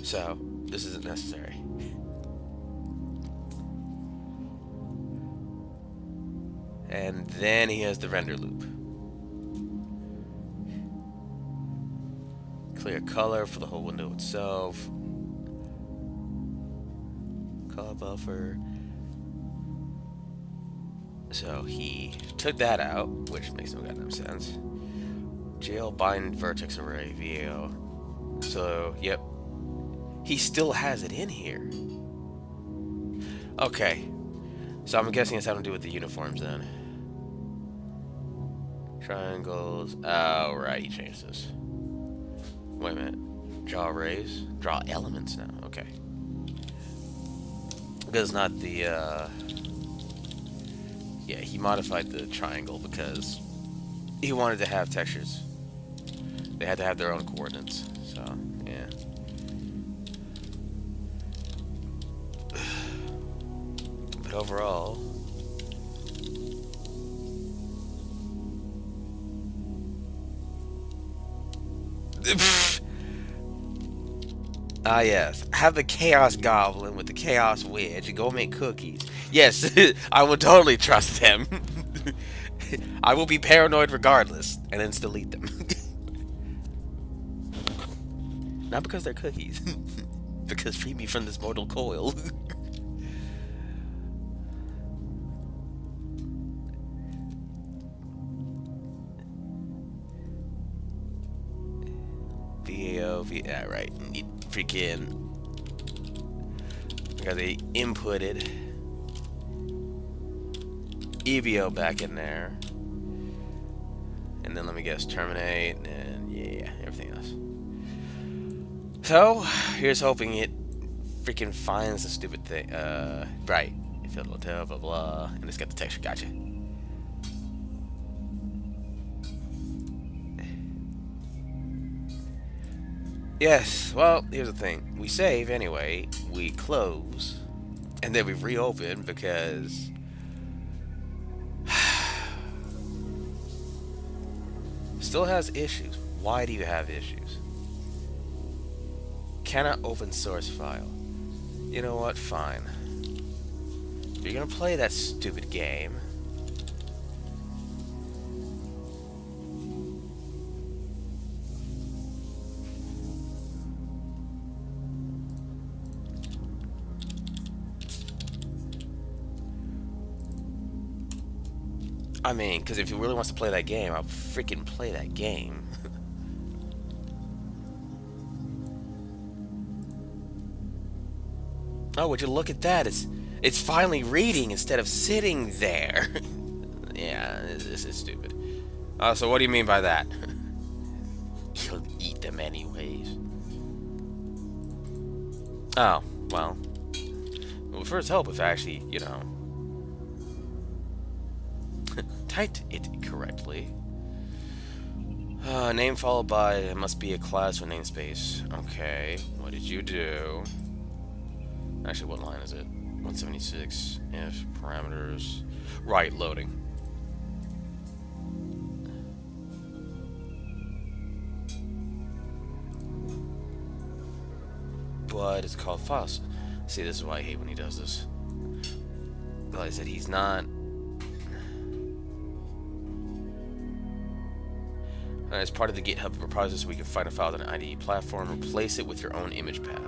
So, this isn't necessary. And then he has the render loop. Clear color for the whole window itself. Color buffer. So he took that out, which makes no goddamn sense. Jail bind vertex array, VAO. So, yep. He still has it in here. Okay. So I'm guessing it's having to do with the uniforms then. Triangles. Oh, right, he changed this. Wait a minute. Draw arrays? Draw elements now. Okay. Because not the, yeah, he modified the triangle because he wanted to have textures. They had to have their own coordinates. So, yeah. But overall... Ah, yes. Have the Chaos Goblin with the Chaos Wedge go make cookies. Yes, I will totally trust them. I will be paranoid regardless, and then still eat them. Not because they're cookies. Because free me from this mortal coil. Yeah, right. Need freaking. Because they inputted EVO back in there. And then let me guess, terminate, and yeah, everything else. So, here's hoping it freaking finds the stupid thing. Right. It filled hotel, blah blah, and it's got the texture. Gotcha. Yes, well, here's the thing. We save anyway, we close, and then we reopen because still has issues. Why do you have issues? Cannot open source file. You know what? Fine. If you're gonna play that stupid game, I mean, because if he really wants to play that game, I'll freaking play that game. Oh, would you look at that? It's finally reading instead of sitting there. Yeah, this is stupid. So what do you mean by that? You'll eat them anyways. Oh, well. Well, first help if actually, you know, typed it correctly. Name followed by, it must be a class or namespace. Okay, what did you do? Actually, what line is it? 176, if, parameters. Right, loading. But it's called files. See, this is why I hate when he does this. Realize that he's not. As part of the GitHub repository, so we can find a file on an IDE platform, replace it with your own image path.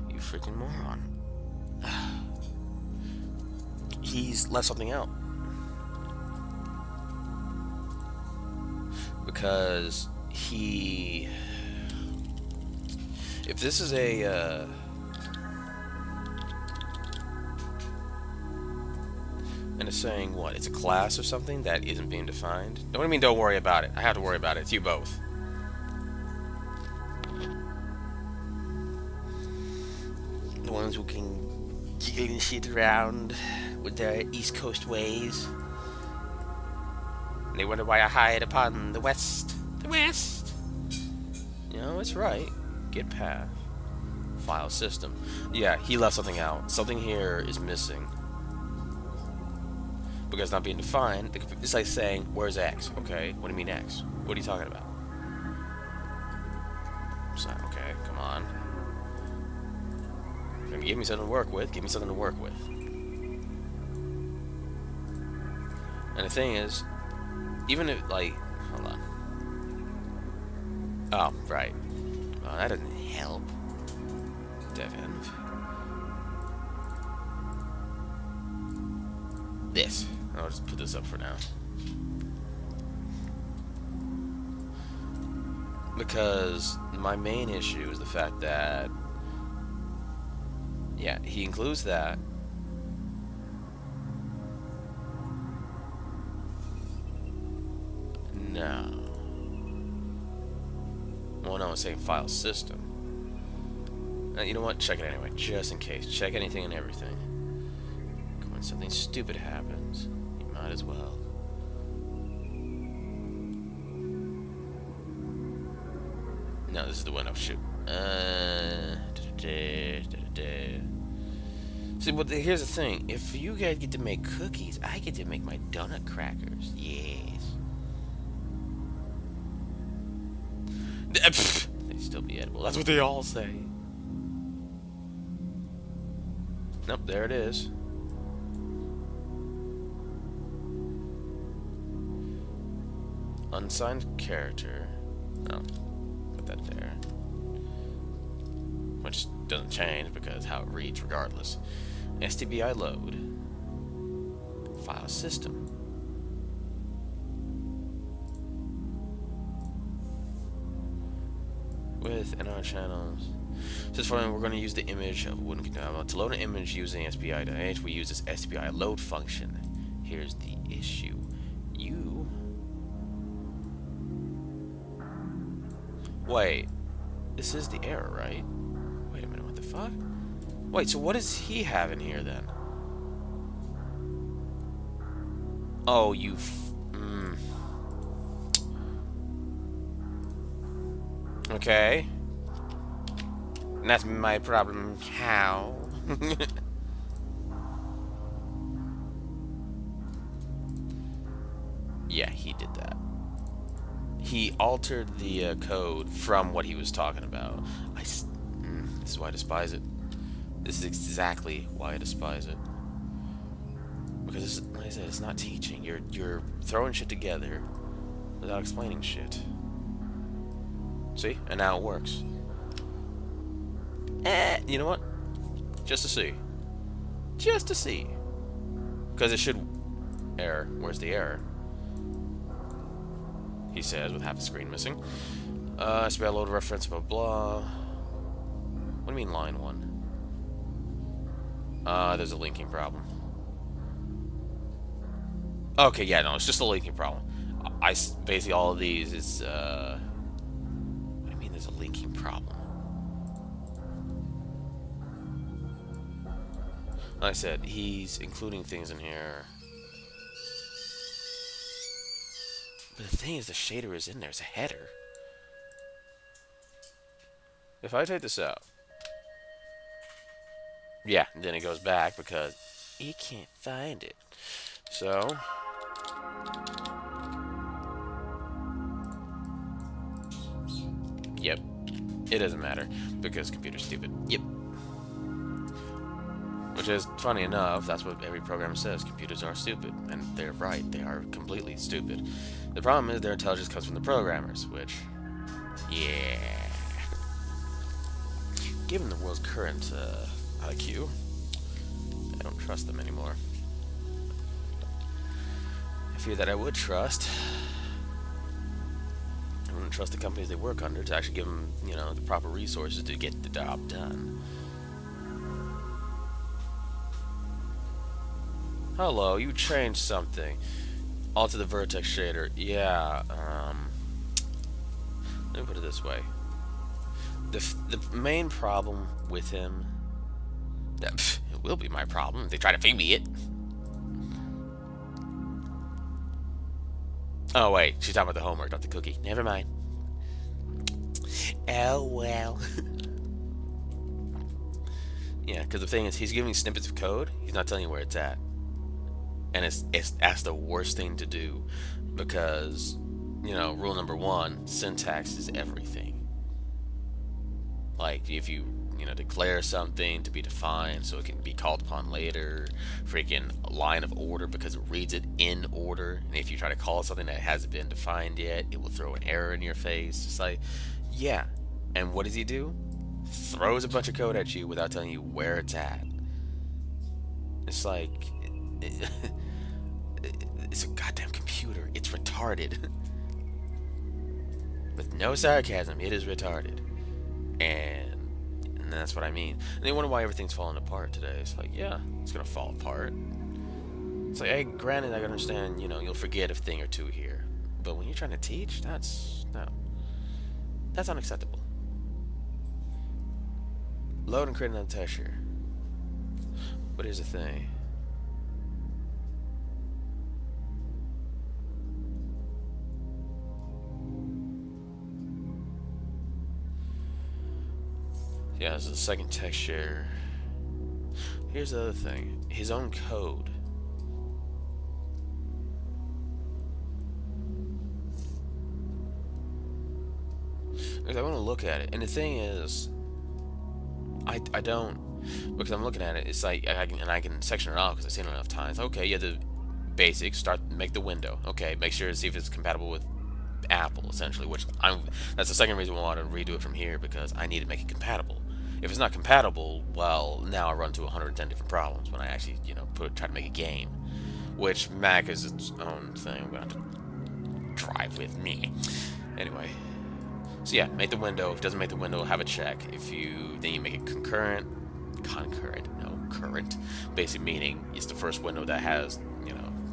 You freaking moron. He's left something out. Because he... If this is a... And it's saying, what, it's a class or something that isn't being defined? What do you mean don't worry about it? I have to worry about it. It's you both. The ones who can jiggle and shit around with their East Coast ways. And they wonder why I hide upon the West. The West! You know, it's right. Git path. File system. Yeah, he left something out. Something here is missing. Because it's not being defined. It's like saying, where's X? Okay, what do you mean X? What are you talking about? So, okay, come on. You're gonna give me something to work with. Give me something to work with. And the thing is, even if, like, hold on. Oh, right. Well, that doesn't help. Devin. This. I'll just put this up for now. Because my main issue is the fact that, yeah, he includes that. No. Well, no, it's saying file system. You know what? Check it anyway, just in case. Check anything and everything. When something stupid happens, you might as well. No, this is the window. Shoot. See, but here's the thing. If you guys get to make cookies, I get to make my donut crackers. Yes. They still be edible. That's what they all say. Nope, there it is. Unsigned character. Oh, put that there. Which doesn't change because how it reads regardless. STBI load. File system. With NR channels. So this we're going to use the image of to load an image using SPI.h. We use this SPI load function. Here's the issue. Wait, this is the error, right? Wait a minute, what the fuck? Wait, so what does he have in here then? Oh, Okay. And that's my problem. How? Yeah, he did that. He altered the code from what he was talking about. This is why I despise it. This is exactly why I despise it. Because, it's, like I said, it's not teaching. You're throwing shit together without explaining shit. See? And now it works. You know what? Just to see. Just to see. Because it should error. Where's the error? He says, with half the screen missing. SPI load reference, blah, blah. What do you mean line 1? There's a linking problem. Okay, yeah, no, it's just a linking problem. Basically all of these is, what do you mean there's a linking problem? Like I said, he's including things in here. But the thing is, the shader is in there. It's a header. If I take this out, yeah, then it goes back because he can't find it. So, yep, it doesn't matter because computer's stupid. Yep. Which is, funny enough, that's what every programmer says. Computers are stupid. And they're right. They are completely stupid. The problem is their intelligence comes from the programmers, which, yeah. Given the world's current IQ, I don't trust them anymore. I fear that I would trust. I wouldn't trust the companies they work under to actually give them, you know, the proper resources to get the job done. Hello, you changed something. Alter the vertex shader. Yeah, let me put it this way. The main problem with him, it will be my problem if they try to feed me it. Oh wait, she's talking about the homework, not the cookie. Never mind. Oh well. Yeah, because the thing is, he's giving snippets of code. He's not telling you where it's at. And that's the worst thing to do, because, you know, rule number 1, syntax is everything. Like, if you declare something to be defined so it can be called upon later, freaking line of order because it reads it in order, and if you try to call something that hasn't been defined yet, it will throw an error in your face. It's like, yeah. And what does he do? Throws a bunch of code at you without telling you where it's at. It's like... It's a goddamn computer. It's retarded. With no sarcasm, it is retarded. And that's what I mean. And they wonder why everything's falling apart today. It's like, yeah, it's gonna fall apart. It's like, hey, granted, I understand, you'll forget a thing or two here. But when you're trying to teach, that's unacceptable. Load and create another texture. But here's the thing. Yeah, this is the second texture. Here's the other thing. His own code. Because I want to look at it, and the thing is, I don't, because I'm looking at it. It's like I can section it off because I've seen it enough times. Okay, yeah, the basics. Make the window. Okay, make sure to see if it's compatible with Apple, essentially. That's the second reason why I want to redo it from here, because I need to make it compatible. If it's not compatible, well, now I run into 110 different problems when I actually, try to make a game. Which Mac is its own thing. I'm gonna have to drive with me. Anyway. So yeah, make the window. If it doesn't make the window, have a check. Then you make it concurrent. Current. Basically meaning it's the first window that has,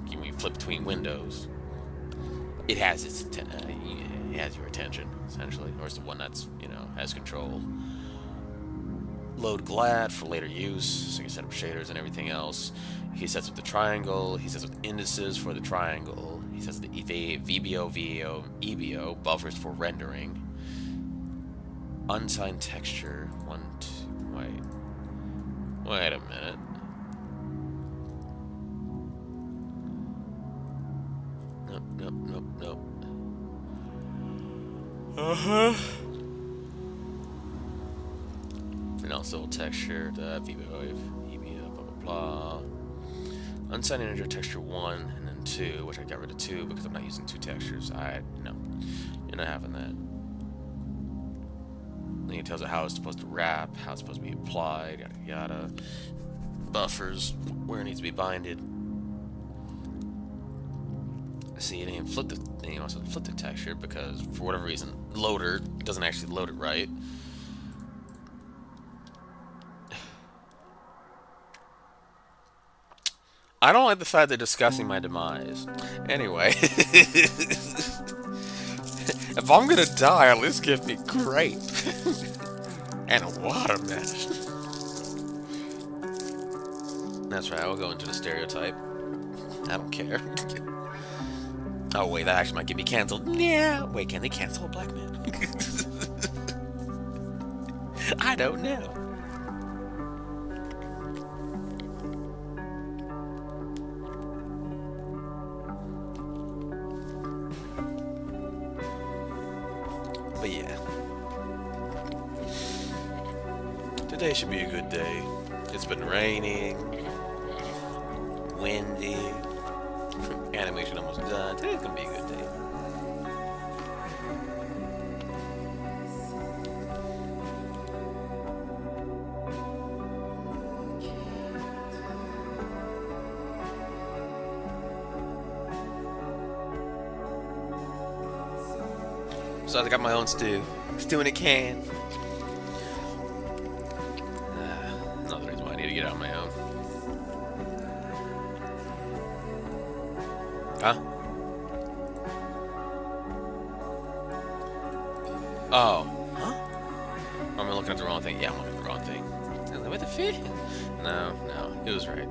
when you flip between windows, it has it has your attention, essentially. Or it's the one that's, has control. Load GLAD for later use, so you can set up shaders and everything else. He sets up the triangle. He sets up the indices for the triangle. He sets up the VBO, VAO, EBO, buffers for rendering. Unsigned texture. Wait a minute. Nope. And also texture, the VBO, EBO, blah blah blah. Unsigned integer texture 1 and then 2, which I got rid of 2 because I'm not using 2 textures. No, you're not having that. Then it tells it how it's supposed to wrap, how it's supposed to be applied, yada yada. Buffers, where it needs to be binded. See, it didn't flip the texture because for whatever reason, loader doesn't actually load it right. I don't like the fact they're discussing my demise. Anyway. If I'm gonna die, at least give me grape. And a watermelon. That's right, I will go into the stereotype. I don't care. Oh wait, that actually might get me cancelled. Yeah. Wait, can they cancel a black man? I don't know. But yeah. Today should be a good day. It's been raining, windy, animation almost done. Today's gonna be a good day. So I got my own stew in a can. Another reason why I need to get out on my own. Huh? Oh. Huh? Am I looking at the wrong thing? Yeah, I'm looking at the wrong thing. What the fish? No, it was right.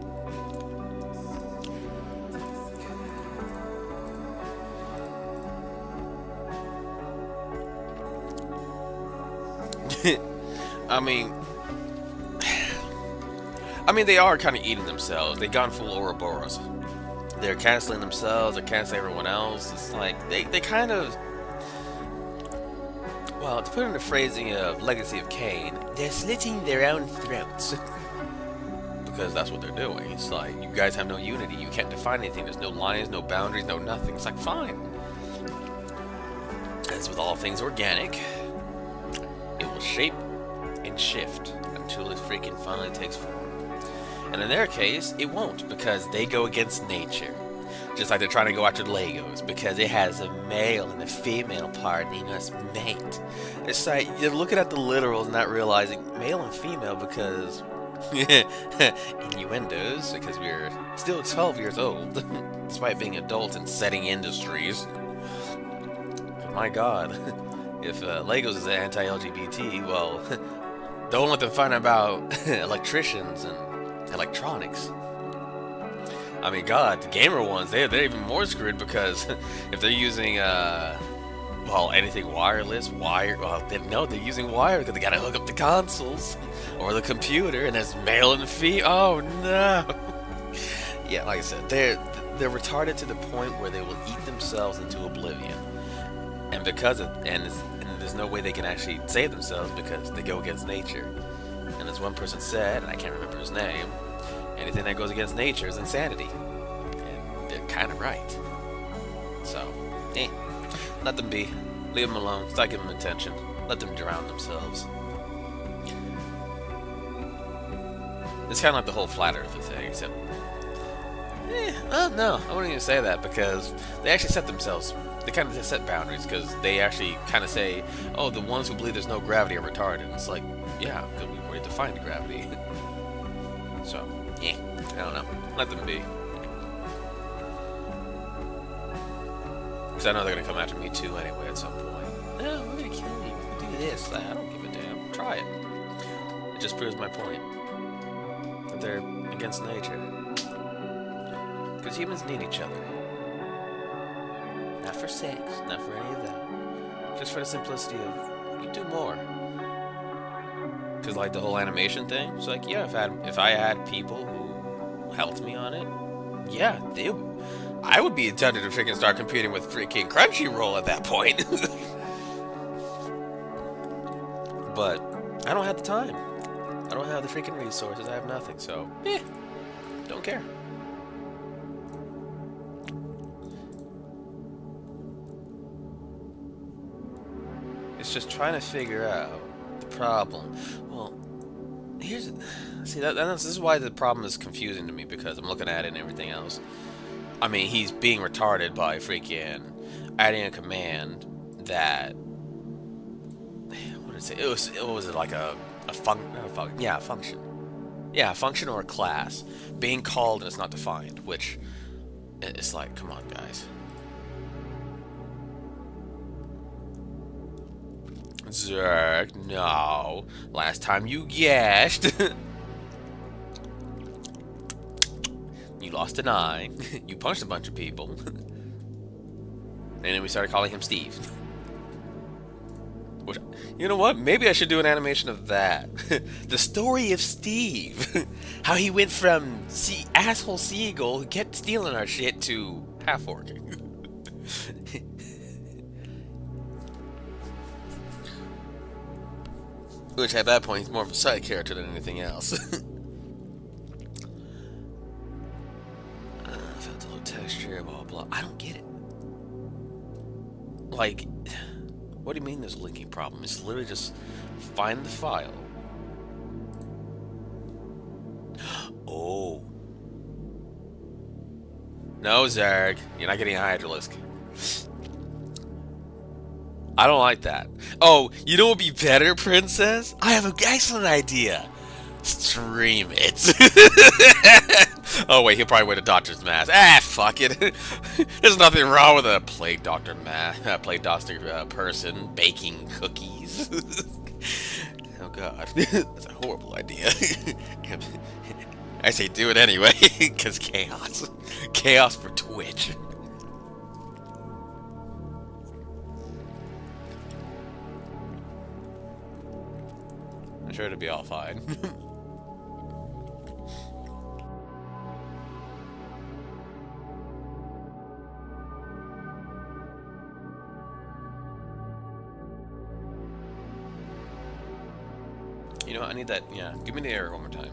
I mean, they are kind of eating themselves. They've gone full Ouroboros. They're canceling themselves. They're canceling everyone else. It's like they kind of, well, to put in the phrasing of Legacy of Kain, they're slitting their own throats. Because that's what they're doing. It's like, you guys have no unity. You can't define anything. There's no lines, no boundaries, no nothing. It's like, fine. As with all things organic, it will shape and shift until it freaking finally takes form. And in their case, it won't, because they go against nature. Just like they're trying to go after Legos, because it has a male and a female part, and you must mate. It's like, you're looking at the literals and not realizing male and female because innuendos, because we're still 12 years old, despite being adults and setting industries. My God, if Legos is anti-LGBT, well, don't let them find out about electricians and electronics. I mean, God, the gamer ones, they're even more screwed, because if they're using, well, anything wireless, they're using wire, because they gotta hook up the consoles, or the computer, and there's male and female. Oh, no. Yeah, like I said, they're retarded to the point where they will eat themselves into oblivion. and and there's no way they can actually save themselves because they go against nature. And as one person said, and I can't remember his name, anything that goes against nature is insanity. And they're kind of right. So, let them be. Leave them alone. Stop giving them attention. Let them drown themselves. It's kind of like the whole flat earther thing, except... well, no, I wouldn't even say that, because they actually set themselves... They kind of set boundaries, because they actually kind of say, oh, the ones who believe there's no gravity are retarded. And it's like, yeah, because we've already defined gravity. So, I don't know. Let them be. Because I know they're going to come after me too anyway at some point. No, we're going to kill you. We're going to do this. I don't give a damn. Try it. It just proves my point. That they're against nature. Because humans need each other. Not for sex. Not for any of that. Just for the simplicity of, you do more. Because like the whole animation thing, it's like, yeah, if I had people who helped me on it, yeah, I would be tempted to freaking start competing with freaking Crunchyroll at that point. But I don't have the time. I don't have the freaking resources. I have nothing. So, don't care. It's just trying to figure out the problem. Well, this is why the problem is confusing to me, because I'm looking at it and everything else. I mean, he's being retarded by freaking adding a command that, what did it say? It was like a function. Yeah, a function or a class being called and it's not defined, which it's like, come on, guys. Zerg, no. Last time you guessed. You lost an eye. You punched a bunch of people. And then we started calling him Steve. Which, you know what? Maybe I should do an animation of that. The story of Steve. How he went from asshole seagull who kept stealing our shit to half-orc. Which at that point he's more of a side character than anything else. Felt low texture, blah blah. I don't get it. Like, what do you mean there's a linking problem? It's literally just find the file. Oh. No, Zerg. You're not getting a Hydralisk. I don't like that. Oh, you know what would be better, Princess? I have an excellent idea. Stream it. Oh, wait, he'll probably wear the doctor's mask. Fuck it. There's nothing wrong with a plague doctor person baking cookies. Oh, God. That's a horrible idea. I say do it anyway, because chaos. Chaos for Twitch. I'm sure it'll be all fine. You know what? I need that. Yeah, give me the error one more time.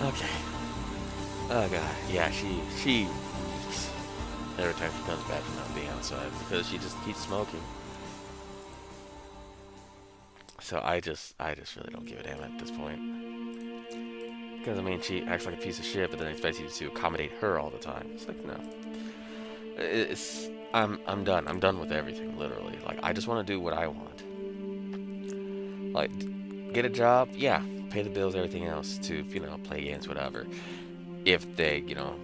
Okay. Oh god. Yeah, she every time she comes back from not being outside because she just keeps smoking. So I just really don't give a damn at this point. Because I mean, she acts like a piece of shit, but then expects you to accommodate her all the time. It's like, no. I'm done. I'm done with everything, literally. Like, I just want to do what I want. Like, get a job, yeah, pay the bills, everything else, to, you know, play games, whatever. If they, you know,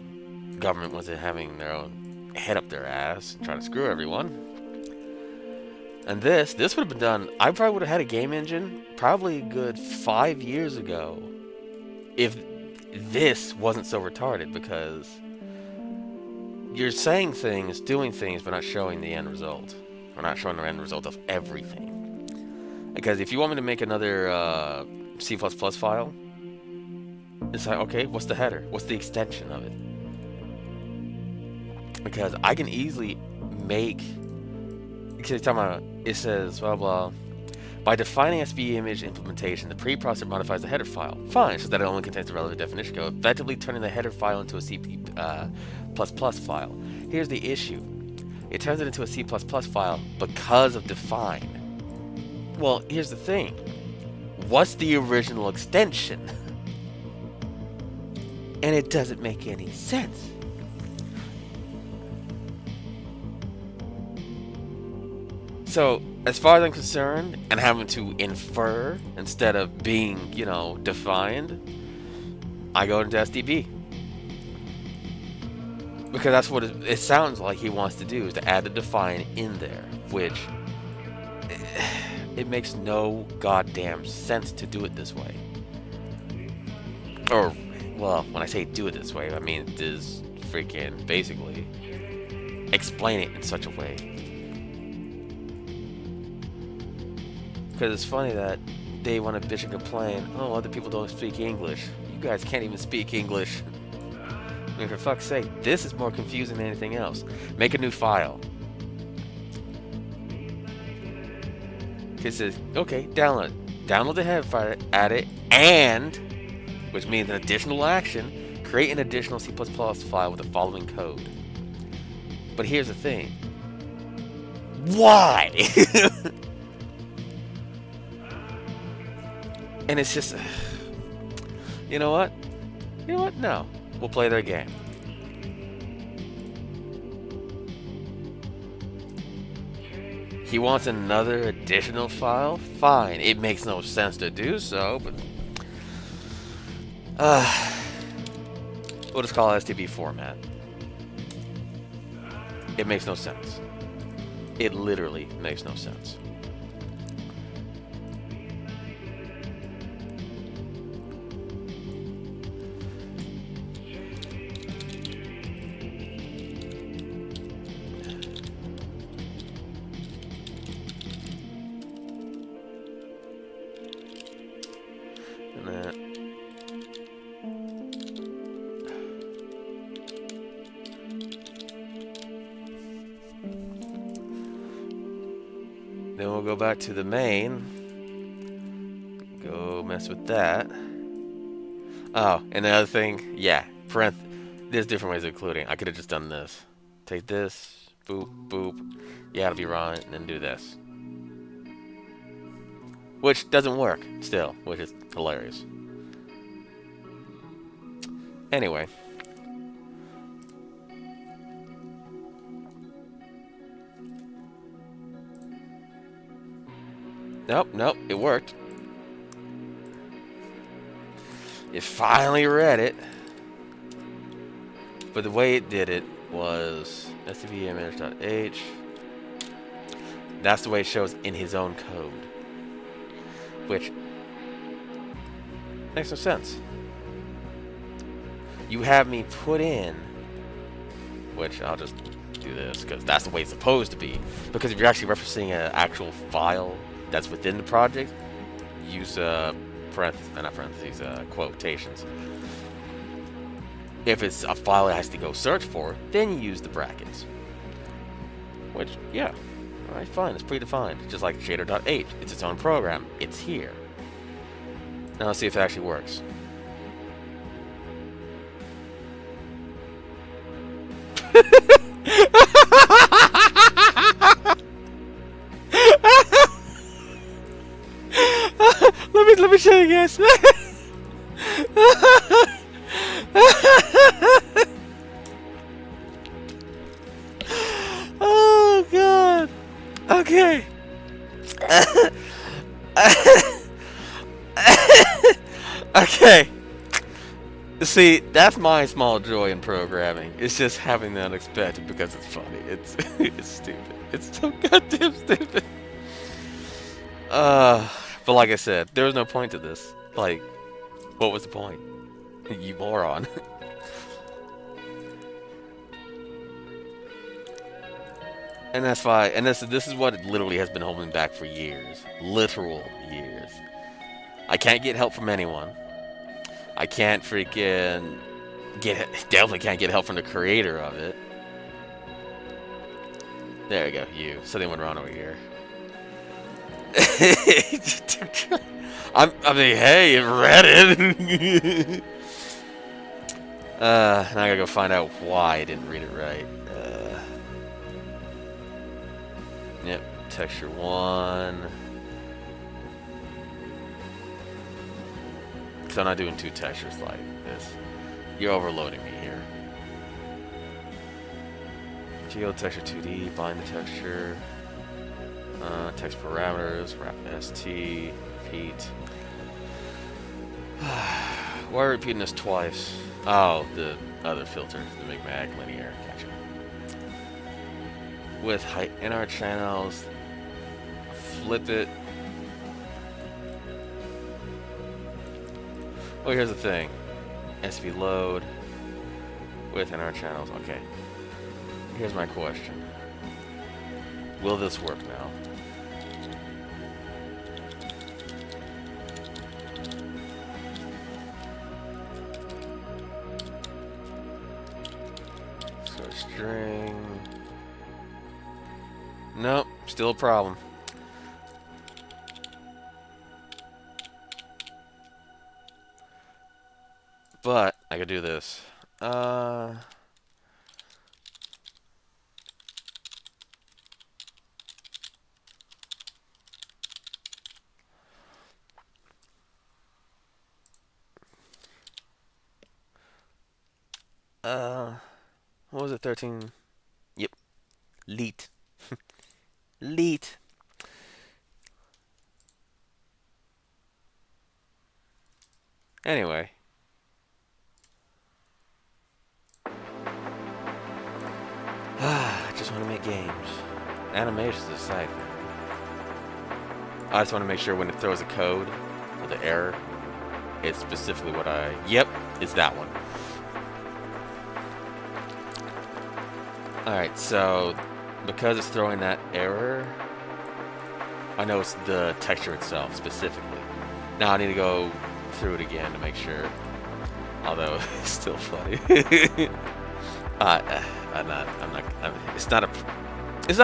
government wasn't having their own head up their ass and trying to screw everyone. And this would have been done, I probably would have had a game engine probably a good 5 years ago if this wasn't so retarded, because you're saying things, doing things, but not showing the end result. Or not showing the end result of everything. Because if you want me to make another C++ file, it's like, okay, what's the header? What's the extension of it? Because I can easily make... Because talking about, it says, blah, blah. By defining SVE image implementation, the preprocessor modifies the header file. Fine, so that it only contains the relevant definition code, effectively turning the header file into a C++ file. Here's the issue. It turns it into a C++ file because of define. Well, here's the thing. What's the original extension? And it doesn't make any sense. So, as far as I'm concerned, and having to infer instead of being, you know, defined, I go into SDB. Because that's what it sounds like he wants to do, is to add the define in there, which it makes no goddamn sense to do it this way. Or, well, when I say do it this way, I mean just freaking basically explain it in such a way. Because it's funny that they want to bitch and complain, oh, other people don't speak English. You guys can't even speak English. I mean, for fuck's sake, this is more confusing than anything else. Make a new file. It says, okay, download. Download the header file, add it, and, which means an additional action, create an additional C++ file with the following code. But here's the thing. Why? And it's just, you know what? You know what? No. We'll play their game. He wants another additional file? Fine. It makes no sense to do so, but... we'll just call it STB format. It makes no sense. It literally makes no sense. Then we'll go back to the main. Go mess with that. Oh, and the other thing, yeah, there's different ways of including. I could have just done this. Take this, boop, boop. Yeah, it'll be wrong, and then do this. Which doesn't work, still, which is hilarious. Anyway. Nope, it worked. It finally read it. But the way it did it was stbimage.h. That's the way it shows in his own code. Which makes no sense. You have me put in, which I'll just do this because that's the way it's supposed to be. Because if you're actually referencing an actual file that's within the project, use quotations. If it's a file it has to go search for, then you use the brackets. Which, yeah, alright, fine, it's predefined. Just like shader.h, it's its own program. It's here. Now let's see if it actually works. shit, guys. Oh god. Okay. Okay. See, that's my small joy in programming. It's just having the unexpected because it's funny. It's it's stupid. It's so goddamn stupid. But like I said, there was no point to this. Like, what was the point? You moron. And that's why, and this is what it literally has been holding back for years. Literal years. I can't get help from anyone. I can't freaking definitely can't get help from the creator of it. There we go, you. Something went wrong over here. I mean, hey, it read it. Now I gotta go find out why I didn't read it right. Yep, texture 1. Because I'm not doing 2 textures like this. You're overloading me here. Geo texture 2D, bind the texture. Text parameters, wrap ST, repeat. Why are we repeating this twice? Oh, the other filter, the Big Mag linear. Gotcha. With height in our channels, flip it. Oh, here's the thing. SV load within our channels. Okay. Here's my question. Will this work now? So string. Nope, still a problem. But I could do this. What was it? 13. Yep. Leet. Leet. Anyway. I just want to make games. Animations is a side thing. I just want to make sure when it throws a code or the error, it's specifically what I... Yep, it's that one. Alright, so because it's throwing that error, I know it's the texture itself specifically. Now I need to go through it again to make sure. Although it's still funny. It's not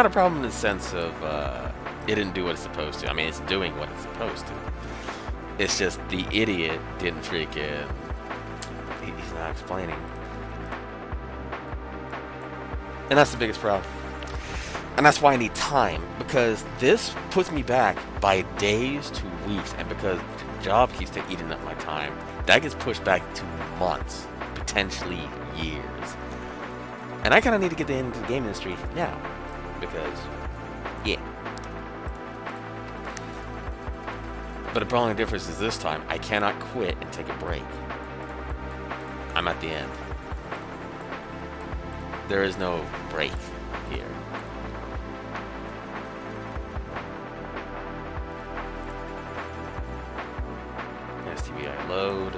a problem in the sense of it didn't do what it's supposed to. I mean, it's doing what it's supposed to. It's just the idiot didn't freaking. He's not explaining. And that's the biggest problem. And that's why I need time, because this puts me back by days to weeks, and because the job keeps eating up my time, that gets pushed back to months, potentially years. And I kind of need to get into the game industry now, because, yeah. But the only difference is this time, I cannot quit and take a break. I'm at the end. There is no break here. STBI load.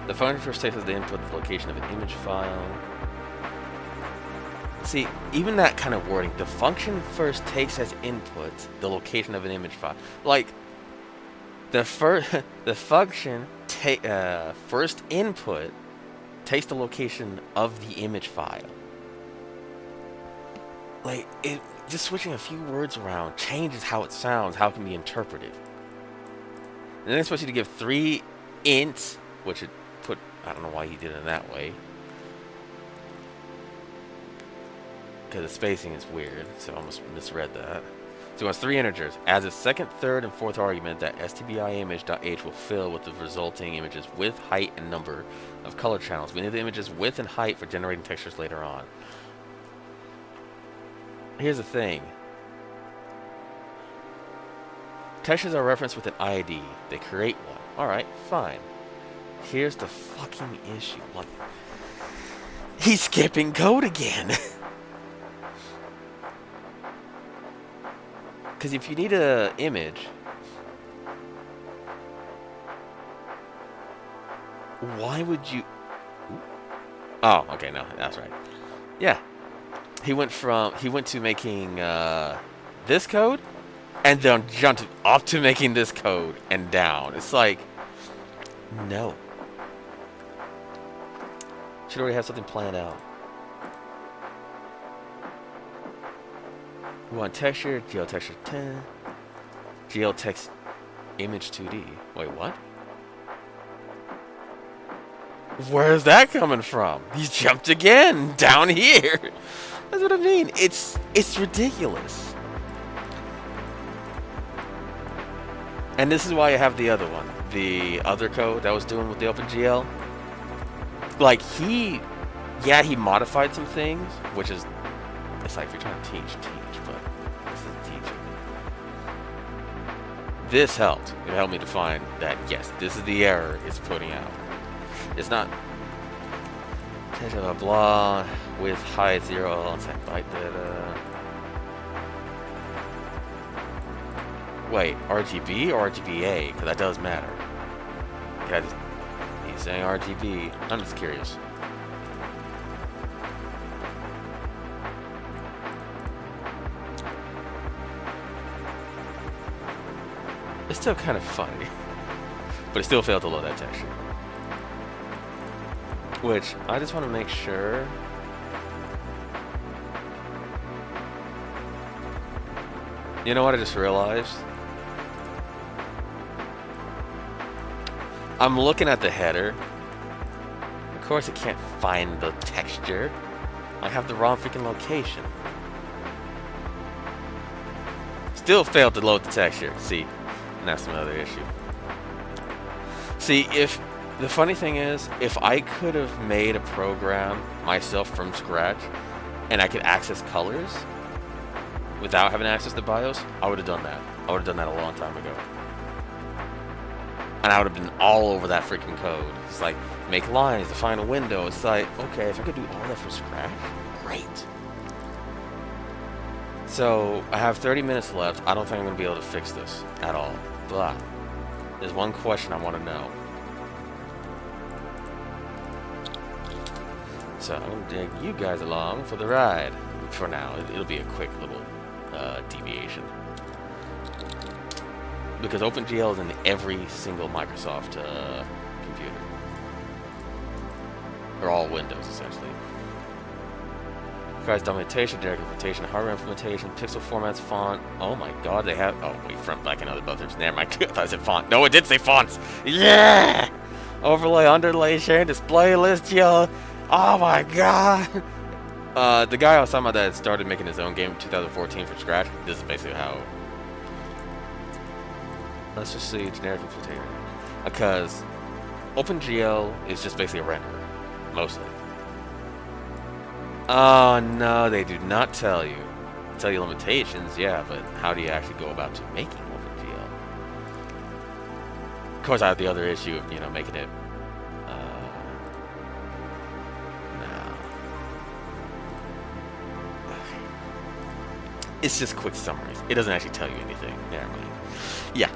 The function first takes as the input the location of an image file. See, even that kind of wording, the function first takes as input the location of an image file. Like, the function first input takes the location of the image file. Like, it just switching a few words around changes how it sounds, how it can be interpreted. And then it's supposed to give 3 ints, which it put, I don't know why he did it that way. because the spacing is weird, so I almost misread that. So it wants 3 integers. As its second, third, and fourth argument, that stbimage.h will fill with the resulting images width, height, and number of color channels. We need the images width and height for generating textures later on. Here's the thing. Textures are referenced with an ID. They create one. Alright, fine. Here's the fucking issue. Like, he's skipping code again. Because if you need an image, why would you... Oh, okay, no, that's right. Yeah. He went to making this code, and then jumped up to making this code and down. It's like, no. Should already have something planned out. We want texture, geotexture 10, geotext image 2D. Wait, what? Where's that coming from? He jumped again down here. That's what I mean. It's ridiculous. And this is why I have the other one, the other code that I was doing with the OpenGL. Like he modified some things, which is, it's like if you're trying to teach, but this isn't teaching. This helped. It helped me define that, yes, this is the error it's putting out. It's not blah blah blah with height 0 on second byte data. Wait, RGB or RGBA? Because that does matter. He's saying RGB. I'm just curious. It's still kind of funny, but it still failed to load that texture. Which, I just want to make sure. You know what I just realized? I'm looking at the header. Of course it can't find the texture. I have the wrong freaking location. Still failed to load the texture. See, and that's another issue. See, if the funny thing is, if I could have made a program myself from scratch and I could access colors without having access to BIOS, I would have done that. I would have done that a long time ago. And I would have been all over that freaking code. It's like, make lines, define a window. It's like, okay, if I could do all that from scratch, great. So, I have 30 minutes left. I don't think I'm going to be able to fix this at all. But there's one question I want to know. So, I'm going to take you guys along for the ride. For now, it'll be a quick little deviation. Because OpenGL is in every single Microsoft computer. Or all Windows, essentially. Requires documentation, generic implementation, hardware implementation, pixel formats, font. Oh my god, they have... Oh, wait, front, back, and other buttons. Never mind, I thought I said font. No, it did say fonts! Yeah! Overlay, underlay, sharing, display list, GL. Oh my god! The guy I was talking about that started making his own game in 2014 from scratch. This is basically how... Let's just see generic implementator. Because OpenGL is just basically a renderer, mostly. Oh no, they do not tell you. They tell you limitations, yeah, but how do you actually go about to making OpenGL? Of course, I have the other issue of, you know, making it. No. It's just quick summaries. It doesn't actually tell you anything. Never mind. Yeah.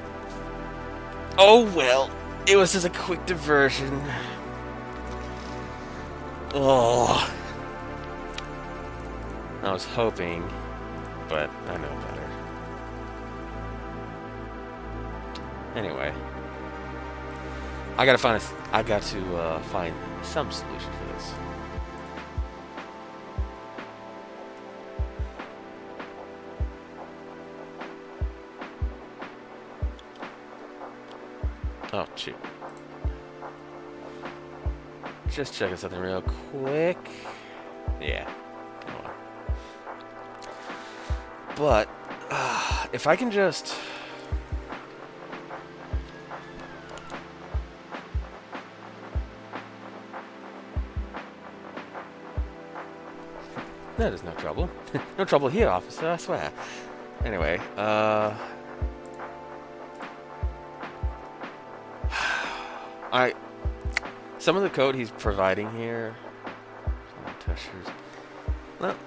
Oh well, it was just a quick diversion. Oh. I was hoping, but I know better. Anyway, I got to find some solution for this. Oh, shoot. Just checking something real quick. Yeah. Come on. But if I can just... That is no trouble. No trouble here, officer, I swear. Anyway, some of the code he's providing here...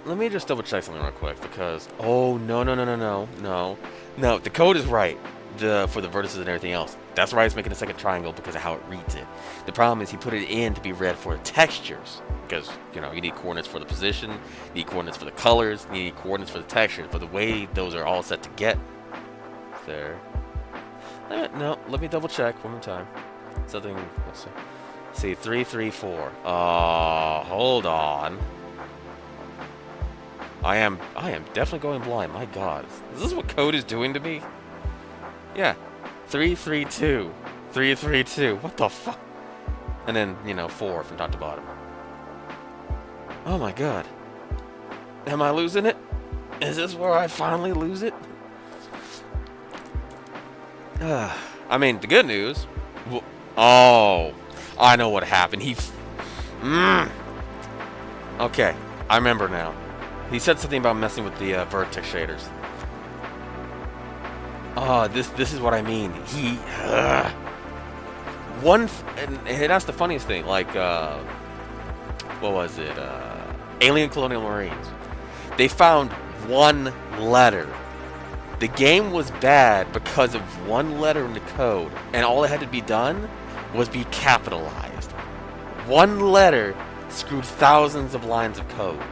Let me just double check something real quick, because... Oh, no, the code is right for the vertices and everything else. That's why he's making a second triangle, because of how it reads it. The problem is he put it in to be read for textures, because, you know, you need coordinates for the position, you need coordinates for the colors, you need coordinates for the textures, but the way those are all set to get there... No, let me double check one more time. Something... Let's see, 3, 3, 4. Hold on. I am definitely going blind. My God, is this what code is doing to me? Yeah, 3, 3, 2, 3, 3, 2. What the fuck? And then 4 from top to bottom. Oh my God. Am I losing it? Is this where I finally lose it? I mean, the good news. Oh, I know what happened. Okay, I remember now. He said something about messing with the vertex shaders. Oh, this is what I mean. And that's the funniest thing. Like, what was it? Alien Colonial Marines. They found one letter. The game was bad because of one letter in the code, and all that had to be done was be capitalized. One letter screwed thousands of lines of code.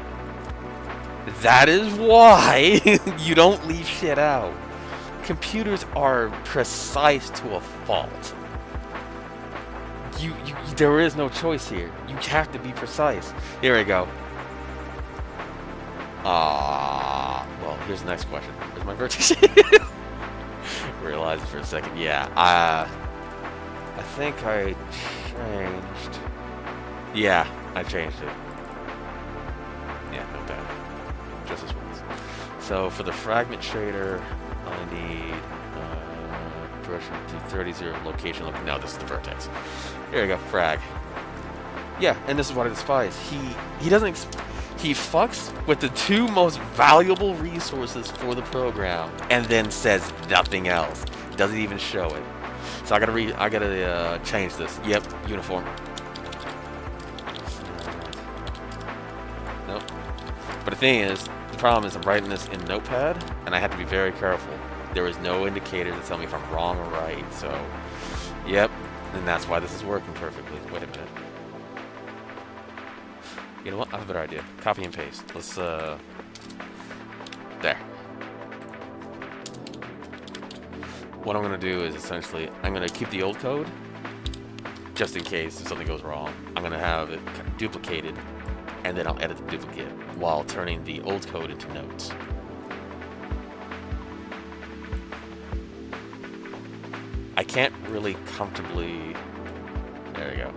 That is why you don't leave shit out. Computers are precise to a fault. There is no choice here. You have to be precise. Here we go. Well, here's the next question. Where's my vertex? Realized it for a second. Yeah, I think I changed. Yeah, I changed it. Yeah, not bad. Just as once. So for the fragment shader, I need version 230 location. No, this is the vertex. Here we go, frag. Yeah, and this is what I despise. He doesn't. He fucks with the two most valuable resources for the program, and then says nothing else. Doesn't even show it. So I gotta change this. Yep, uniform. Nope. But the thing is, the problem is I'm writing this in Notepad, and I have to be very careful. There is no indicator to tell me if I'm wrong or right. So, yep, and that's why this is working perfectly. Wait a minute. You know what? I have a better idea. Copy and paste. Let's, there. What I'm going to do is essentially, I'm going to keep the old code, just in case if something goes wrong. I'm going to have it duplicated, and then I'll edit the duplicate while turning the old code into notes. I can't really comfortably... There we go.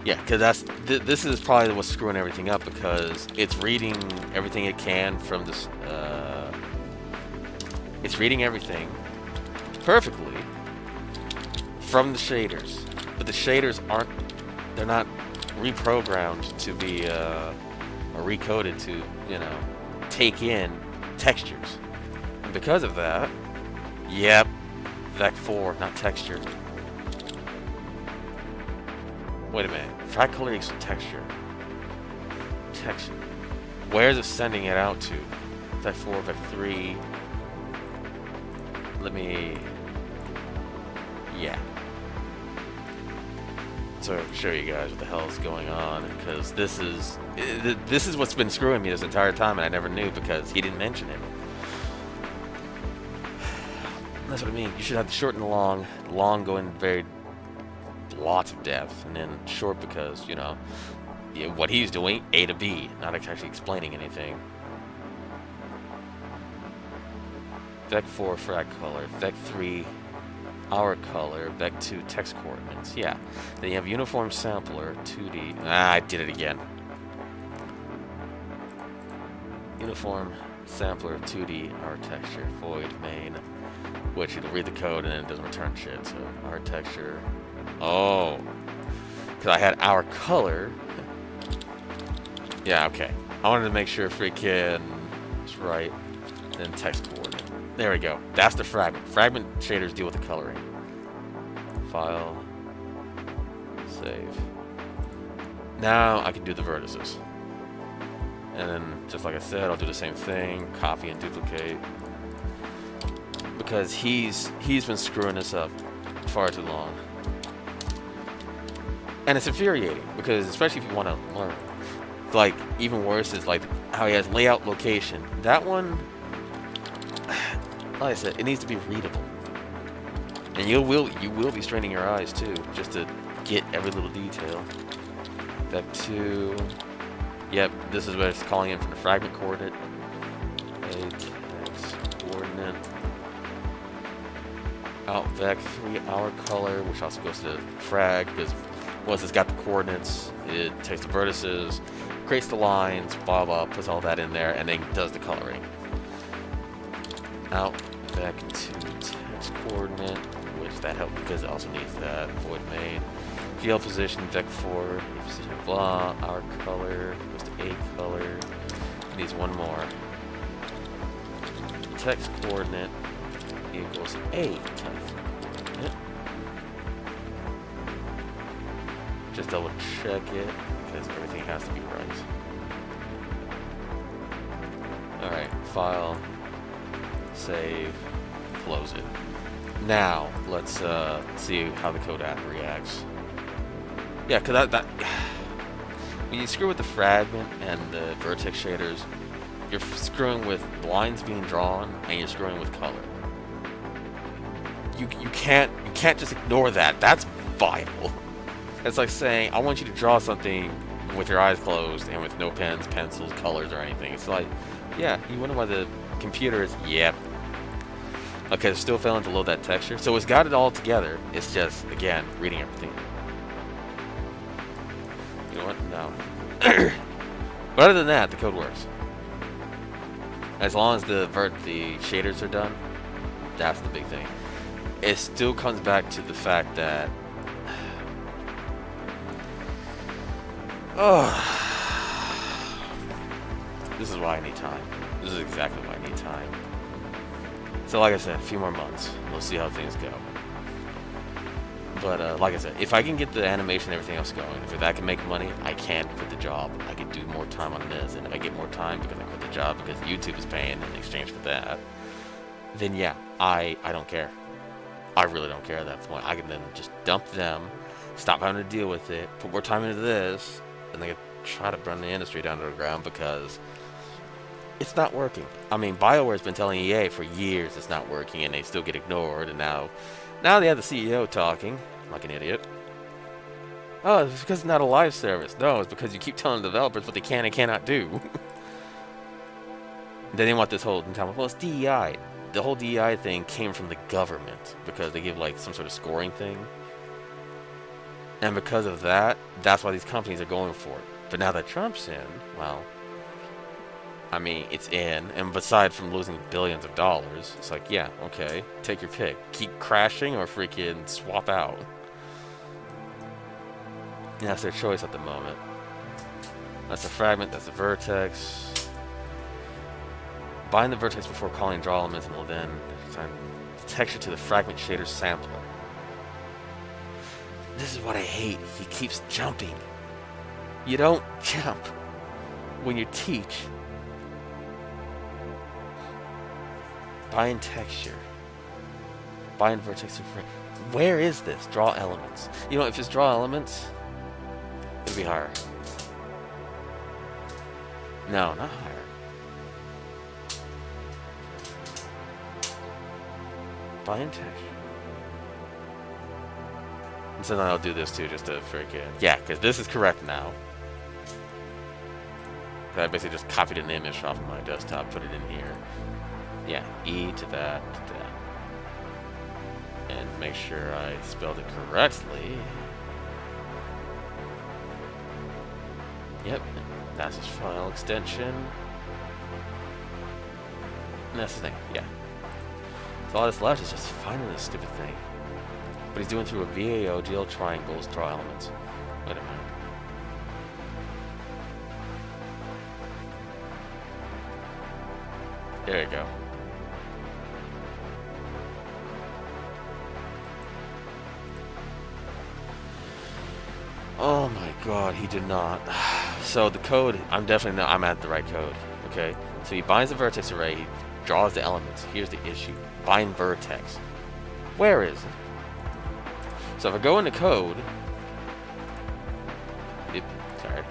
Yeah, because this is probably what's screwing everything up, because it's reading everything it can from this. It's reading everything perfectly from the shaders, but the shaders aren't. They're not reprogrammed to be or recoded to, take in textures. And because of that, yep, Vec4, not texture. Wait a minute. Frag color equals texture. Texture. Where is it sending it out to? Vec 4, Vec 3. Let me... Yeah. So show you guys what the hell is going on, because this is what's been screwing me this entire time, and I never knew because he didn't mention it. That's what I mean. You should have the short and the long. Long going very... lots of depth, and then short because, what he's doing, A to B, not actually explaining anything. Vec 4 frag color, Vec 3 our color, Vec 2 text coordinates. Yeah. Then you have uniform sampler, 2D. I did it again. Uniform sampler 2D our texture void main, which it'll read the code and then it doesn't return shit. So our texture. Oh, because I had our color. Yeah, okay. I wanted to make sure freaking it's right. Then text coordinate. There we go. That's the fragment. Fragment shaders deal with the coloring. File. Save. Now I can do the vertices. And then, just like I said, I'll do the same thing. Copy and duplicate. Because he's been screwing this up far too long. And it's infuriating, because especially if you want to learn. Like, even worse is like how he has layout location. That one, like I said, it needs to be readable. And you will be straining your eyes too, just to get every little detail. Vec 2. Yep, this is what it's calling in from the fragment coordinate. Text coordinate. Out vec 3 our color, which also goes to the frag, because once it's got the coordinates, it takes the vertices, creates the lines, blah blah, puts all that in there, and then does the coloring. Out vec 2 text coordinate, which that helps because it also needs that void main. GL position, vec 4, position, blah, our color, goes to A color, it needs one more. Text coordinate equals A text coordinate. Just double check it, because everything has to be right. Alright, file, save, close it. Now, let's see how the code app reacts. Yeah, because that when you screw with the fragment and the vertex shaders, you're screwing with lines being drawn, and you're screwing with color. You can't just ignore that. That's vital. It's like saying, I want you to draw something with your eyes closed and with no pens, pencils, colors, or anything. It's like, yeah, you wonder why the computer is, yep. Okay, it's still failing to load that texture. So it's got it all together. It's just, again, reading everything. You know what? No. But other than that, the code works. As long as the shaders are done, that's the big thing. It still comes back to the fact that this is why I need time. This is exactly why I need time. So like I said, a few more months. We'll see how things go. But like I said, if I can get the animation and everything else going, if that can make money, I can quit the job. I can do more time on this, and if I get more time because I quit the job because YouTube is paying in exchange for that, then yeah, I don't care. I really don't care at that point. I can then just dump them, stop having to deal with it, put more time into this, and then try to burn the industry down to the ground because it's not working. I mean, BioWare's been telling EA for years it's not working, and they still get ignored, and now they have the CEO talking like an idiot. Oh, it's because it's not a live service. No, it's because you keep telling developers what they can and cannot do. Then they want this whole time. Well, it's DEI. The whole DEI thing came from the government because they give like some sort of scoring thing. And because of that, that's why these companies are going for it. But now that Trump's in, well, I mean, it's in. And aside from losing billions of dollars, it's like, yeah, okay, take your pick. Keep crashing or freaking swap out. And that's their choice at the moment. That's the fragment, that's the vertex. Bind the vertex before calling draw elements and will then assign the texture to the fragment shader sampler. This is what I hate. He keeps jumping. You don't jump when you teach. Bind texture. Bind vertex to fragment. Where is this? Draw elements. You know, if it's draw elements, it'll be higher. No, not higher. Bind texture. And so then I'll do this too, just to freaking... Yeah, because this is correct now. I basically just copied an image off of my desktop, put it in here. Yeah, E to that, to that. And make sure I spelled it correctly. Yep, that's his file extension. And that's the thing, yeah. So all that's left is just finding this stupid thing. But he's doing through a VAO, GL triangles, draw elements. Wait a minute. There you go. Oh my god, he did not. So the code, I'm at the right code. Okay? So he binds the vertex array, he draws the elements. Here's the issue. Bind vertex. Where is it? So if I go into code, sorry.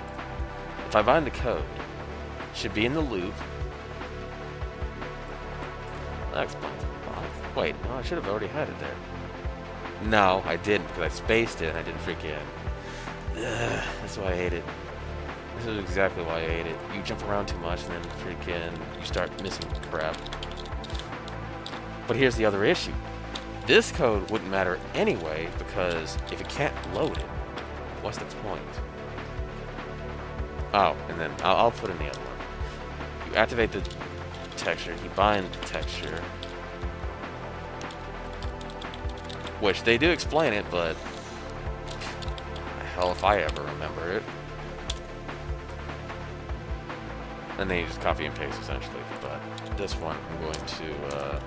If I bind the code, it should be in the loop. That explains it. Wait, no, I should have already had it there. No, I didn't because I spaced it and I didn't freaking. Ugh, that's why I hate it. This is exactly why I hate it. You jump around too much and then freaking you start missing crap. But here's the other issue. This code wouldn't matter anyway because if it can't load it, what's the point? Oh, and then I'll put in the other one. You activate the texture, you bind the texture, which they do explain it, but hell if I ever remember it. And then you just copy and paste essentially. But this one I'm going to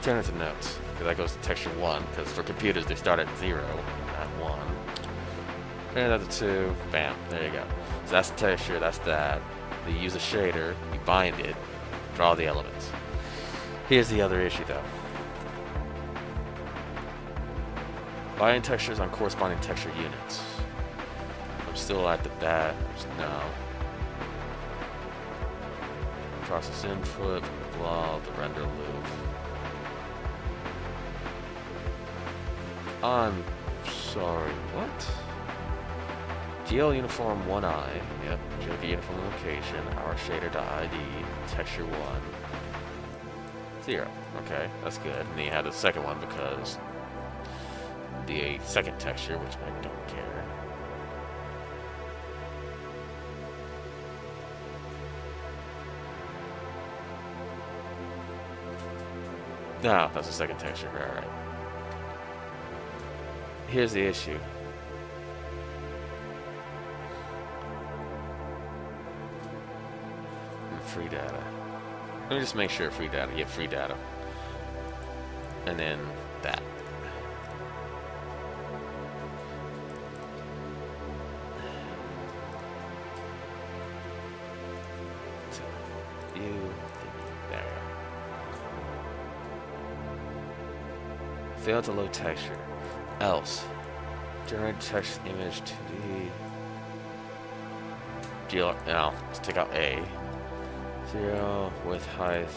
turn into notes, because that goes to texture 1, because for computers they start at 0, not 1. And that's a 2, bam, there you go. So that's the texture, that's that. You use a shader, you bind it, draw the elements. Here's the other issue though. Binding textures on corresponding texture units. I'm still at the bat, no. Process input, blah, the render loop. I'm sorry, what? GL uniform 1i, yep, JV uniform location, our shader to ID, texture 1, 0. Okay, that's good. And then you have the second one because the second texture, which I don't care. No, that's the second texture, alright. Here's the issue. Free data. Let me just make sure free data. Get free data. And then that. So you there. Fail to load texture. Else. Generate text image 2D. GL. Now, let's take out A. 0 width height.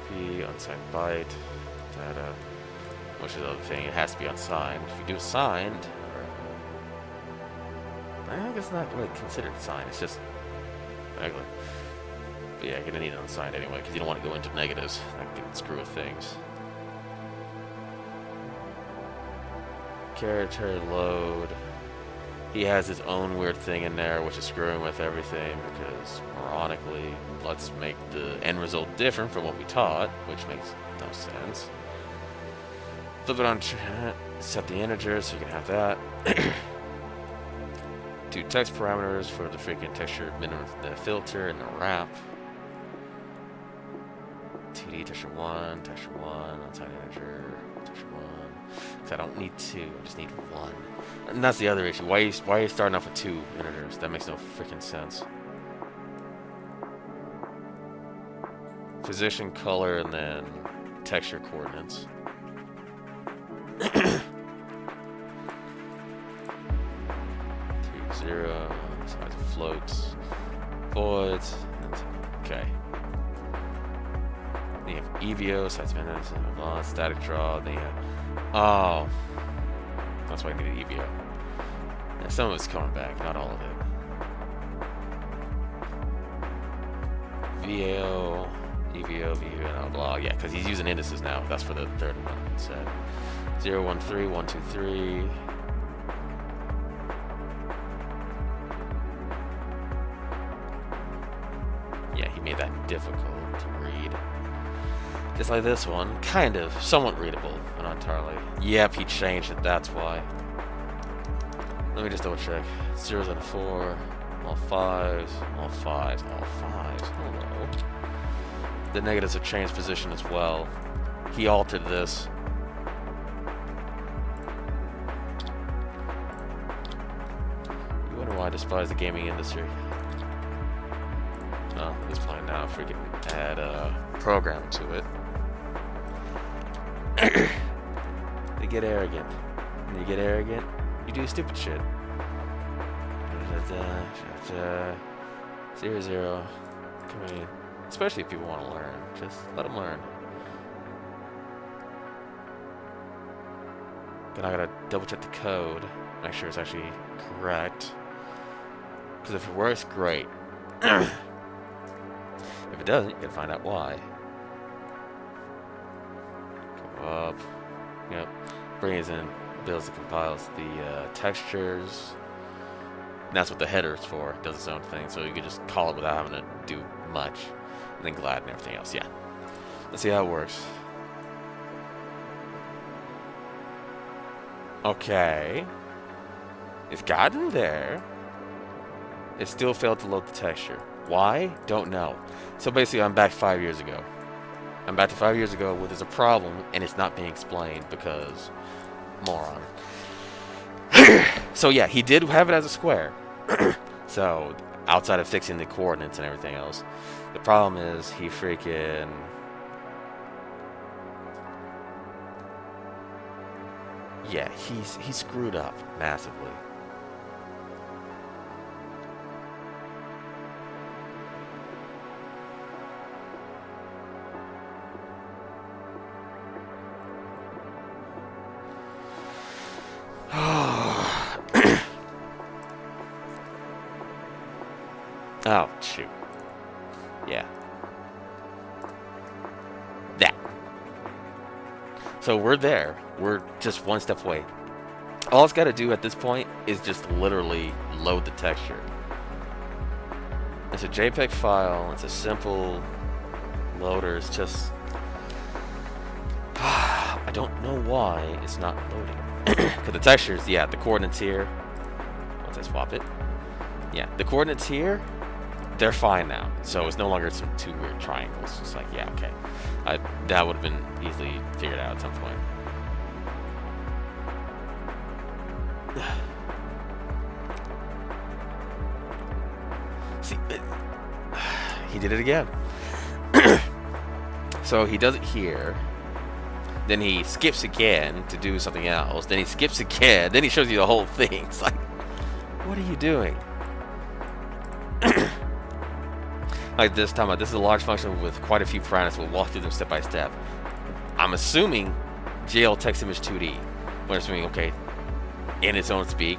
B unsigned byte. Data. Which is the other thing, it has to be unsigned. If you do signed, I guess it's not really considered signed, it's just regular. But yeah, you're gonna need it unsigned anyway, because you don't want to go into negatives. That can screw with things. Character load. He has his own weird thing in there, which is screwing with everything, because, ironically, let's make the end result different from what we taught, which makes no sense. Flip it on, set the integer so you can have that. Do text parameters for the freaking texture minimum, the filter, and the wrap. TD texture 1, unsigned integer, texture 1. Because I don't need 2, I just need 1. And that's the other issue. Why are you starting off with 2 integers? That makes no freaking sense. Position, color, and then texture coordinates. 2, 0, size of floats, voids, okay. Then you have EVO, size of index, blah, static draw, then you have, oh, that's why I needed EVO. And some of it's coming back, not all of it. VAO, EVO, VAO, blah, yeah, because he's using indices now. That's for the third one. It said 0, 1, 3, 1, 2, 3. difficult to read. Just like this one, kind of, somewhat readable, but not entirely. Yep, he changed it, that's why. Let me just double check. 0s out of 4, all 5s, all 5s, all 5s. Hello. The negatives have changed position as well. He altered this. You wonder why I despise the gaming industry. Oh, it's fine now. Freaking add a program to it. They get arrogant. When you get arrogant, you do stupid shit. 0, 0. Come in. Especially if people want to learn. Just let them learn. Then I gotta double check the code. Make sure it's actually correct. Because if it works, great. If it doesn't, you gotta find out why. Go up. Yep. Brings in, builds and compiles the textures. And that's what the header is for. It does its own thing. So you can just call it without having to do much. And then glad and everything else. Yeah. Let's see how it works. Okay. It's gotten there. It still failed to load the texture. Why? Don't know. So basically, I'm back 5 years ago. I'm back to 5 years ago where there's a problem and it's not being explained because moron. So yeah, he did have it as a square. So outside of fixing the coordinates and everything else, the problem is he freaking yeah, he screwed up massively. Oh, shoot. Yeah. That. So we're there. We're just one step away. All it's got to do at this point is just literally load the texture. It's a JPEG file. It's a simple loader. It's just... I don't know why it's not loading. Because the textures, yeah, the coordinates here. Once I swap it. Yeah, the coordinates here, they're fine now. So it's no longer some two weird triangles. It's like, yeah, okay. That would have been easily figured out at some point. See, he did it again. So he does it here. Then he skips again to do something else. Then he skips again. Then he shows you the whole thing. It's like, what are you doing? Like this time, this is a large function with quite a few parameters. We'll walk through them step by step. I'm assuming JL text image 2D. We're assuming, okay, in its own speak,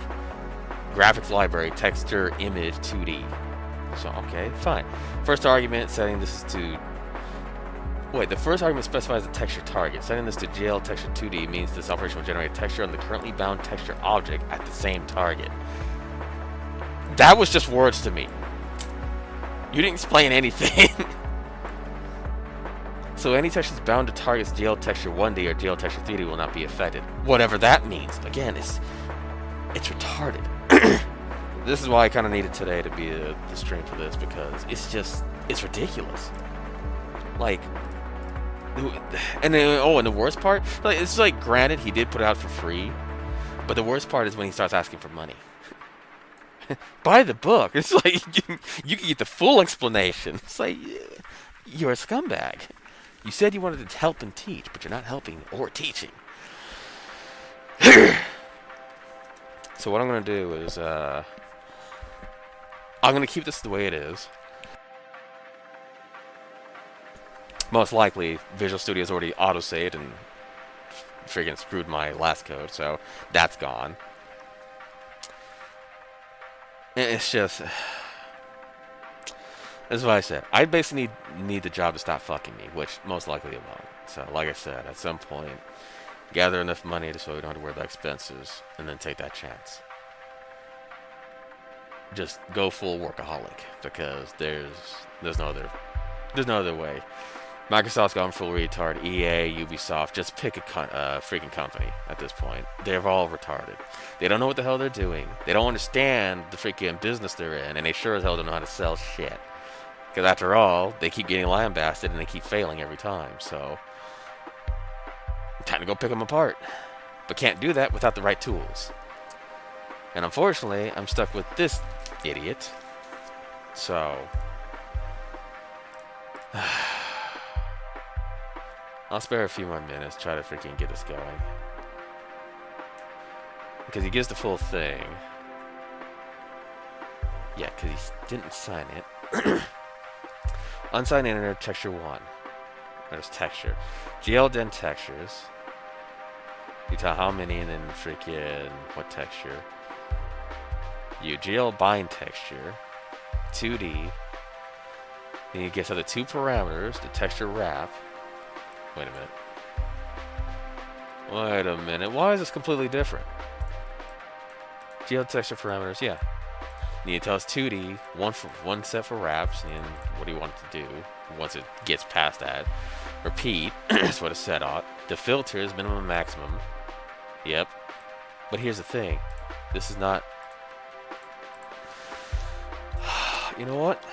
graphics library, texture image 2D. So, okay, fine. First argument, setting this to... Wait, the first argument specifies the texture target. Setting this to JL texture 2D means this operation will generate texture on the currently bound texture object at the same target. That was just words to me. You didn't explain anything. So any textures bound to targets JL texture 1D or JL texture 3D will not be affected. Whatever that means. Again, it's retarded. This is why I kind of needed today to be the stream for this, because it's ridiculous. Like, and then, and the worst part, like, it's like, granted, he did put it out for free, but the worst part is when he starts asking for money. Buy the book. It's like you can get the full explanation. It's like, you're a scumbag. You said you wanted to help and teach, but you're not helping or teaching. So what I'm going to do is I'm going to keep this the way it is. Most likely, Visual Studio's already auto-saved and friggin' screwed my last code, so that's gone. It's just... That's what I said. I basically need the job to stop fucking me, which most likely it won't. So, like I said, at some point, gather enough money so we don't have to worry about expenses, and then take that chance. Just go full workaholic, because there's no other There's no other way. Microsoft's gone full retard. EA, Ubisoft, just pick a freaking company at this point. They're all retarded. They don't know what the hell they're doing. They don't understand the freaking business they're in, and they sure as hell don't know how to sell shit. Because after all, they keep getting lambasted and they keep failing every time. So, time to go pick them apart. But can't do that without the right tools. And unfortunately, I'm stuck with this idiot. So, I'll spare a few more minutes, try to freaking get this going. Because he gives the full thing. Yeah, because he didn't sign it. Unsigned internet texture 1. There's texture. GL den textures. You tell how many and then freaking what texture. You GL bind texture. 2D. Then you get the 2 parameters, the texture wrap. Wait a minute. Wait a minute. Why is this completely different? GL texture parameters, yeah. Then you tell us 2D, one set for wraps, and what do you want it to do once it gets past that. Repeat, that's what it's set on. The filter is minimum and maximum. Yep. But here's the thing. This is not... You know what?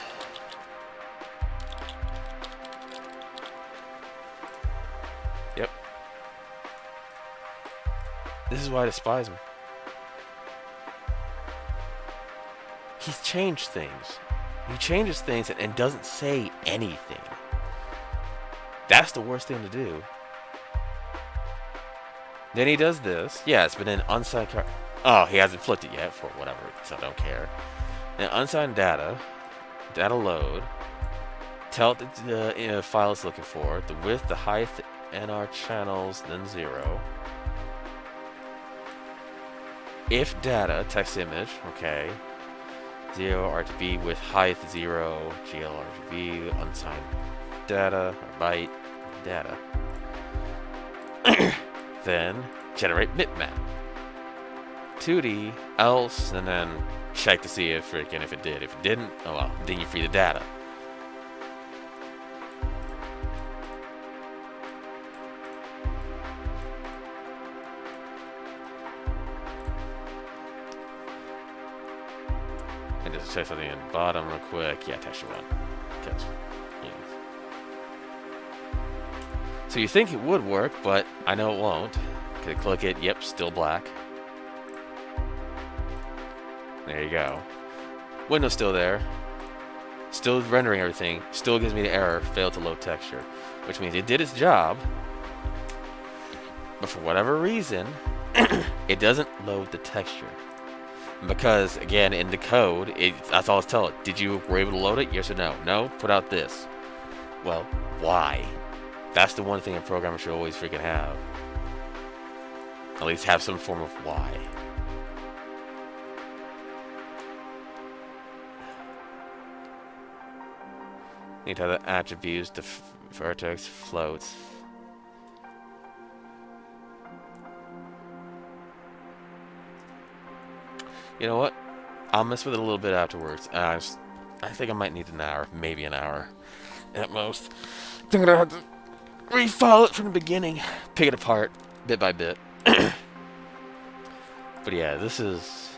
Yep. This is why I despise him. He's changed things. He changes things and doesn't say anything. That's the worst thing to do. Then he does this. Yeah, it's been an unsigned card. Oh, he hasn't flipped it yet for whatever, so I don't care. Then unsigned data. Data load. Tell it the file it's looking for. The width, the height, NR channels, then 0. If data, text image, okay. 0 RGB with height 0, GL RGB, unsigned data, or byte, data. Then generate bitmap. 2D, else, and then check to see if it did. If it didn't, oh well, then you free the data. And just check something in the bottom real quick. Yeah, texture 1. Text. Yeah. So you think it would work, but I know it won't. Okay, click it. Yep, still black. There you go. Window's still there. Still rendering everything. Still gives me the error, failed to load texture. Which means it did its job. But for whatever reason, it doesn't load the texture. Because, again, in the code, that's all it's telling it. Did you were able to load it? Yes or no? No? Put out this. Well, why? That's the one thing a programmer should always freaking have. At least have some form of why. Need to have the attributes, the vertex, floats. You know what? I'll mess with it a little bit afterwards. I think I might need an hour, maybe an hour at most. I'm gonna have to refile it from the beginning, pick it apart bit by bit. But yeah, this is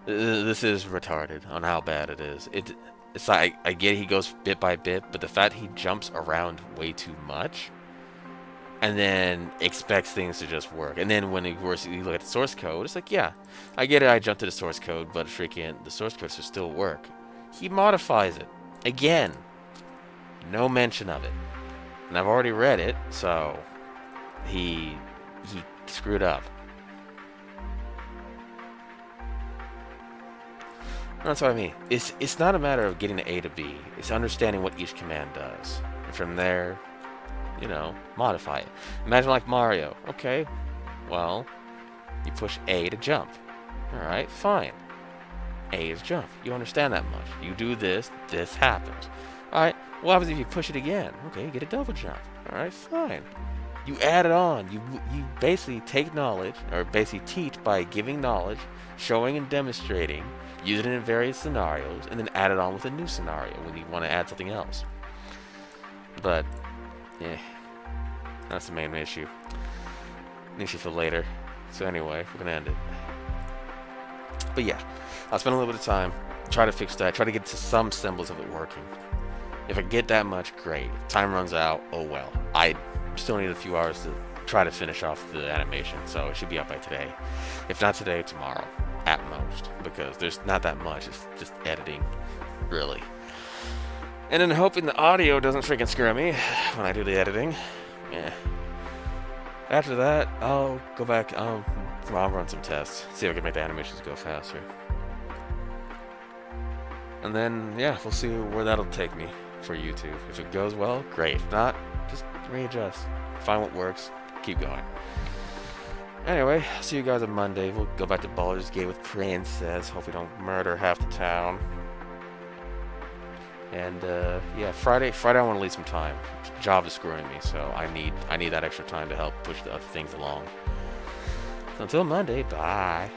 retarded on how bad it is. It's like I get he goes bit by bit, but the fact he jumps around way too much, and then expects things to just work. And then when you look at the source code, it's like, yeah, I get it. I jumped to the source code, but freaking the source code should still work. He modifies it again. No mention of it, and I've already read it, so he screwed up. That's what I mean. It's not a matter of getting to A to B. It's understanding what each command does, and from there, you know, modify it. Imagine like Mario. Okay, well, you push A to jump. Alright, fine. A is jump. You understand that much. You do this, this happens. Alright, what happens if you push it again? Okay, you get a double jump. Alright, fine. You add it on. You basically take knowledge, or basically teach by giving knowledge, showing and demonstrating, use it in various scenarios, and then add it on with a new scenario when you want to add something else. But, yeah, that's the main issue. An issue for later. So anyway, we're gonna end it. But yeah, I'll spend a little bit of time, try to fix that, try to get to some semblance of it working. If I get that much, great. If time runs out, oh well. I still need a few hours to try to finish off the animation, so it should be up by today. If not today, tomorrow, at most, because there's not that much. It's just editing, really. And then hoping the audio doesn't freaking screw me when I do the editing. Yeah. After that, I'll go back. I'll run some tests, see if I can make the animations go faster. And then, yeah, we'll see where that'll take me for YouTube. If it goes well, great. If not, just readjust. Find what works. Keep going. Anyway, see you guys on Monday. We'll go back to Baldur's Gate with Princess. Hope we don't murder half the town. And yeah, Friday I want to leave some time. Job is screwing me, so I need that extra time to help push the other things along. So until Monday, bye.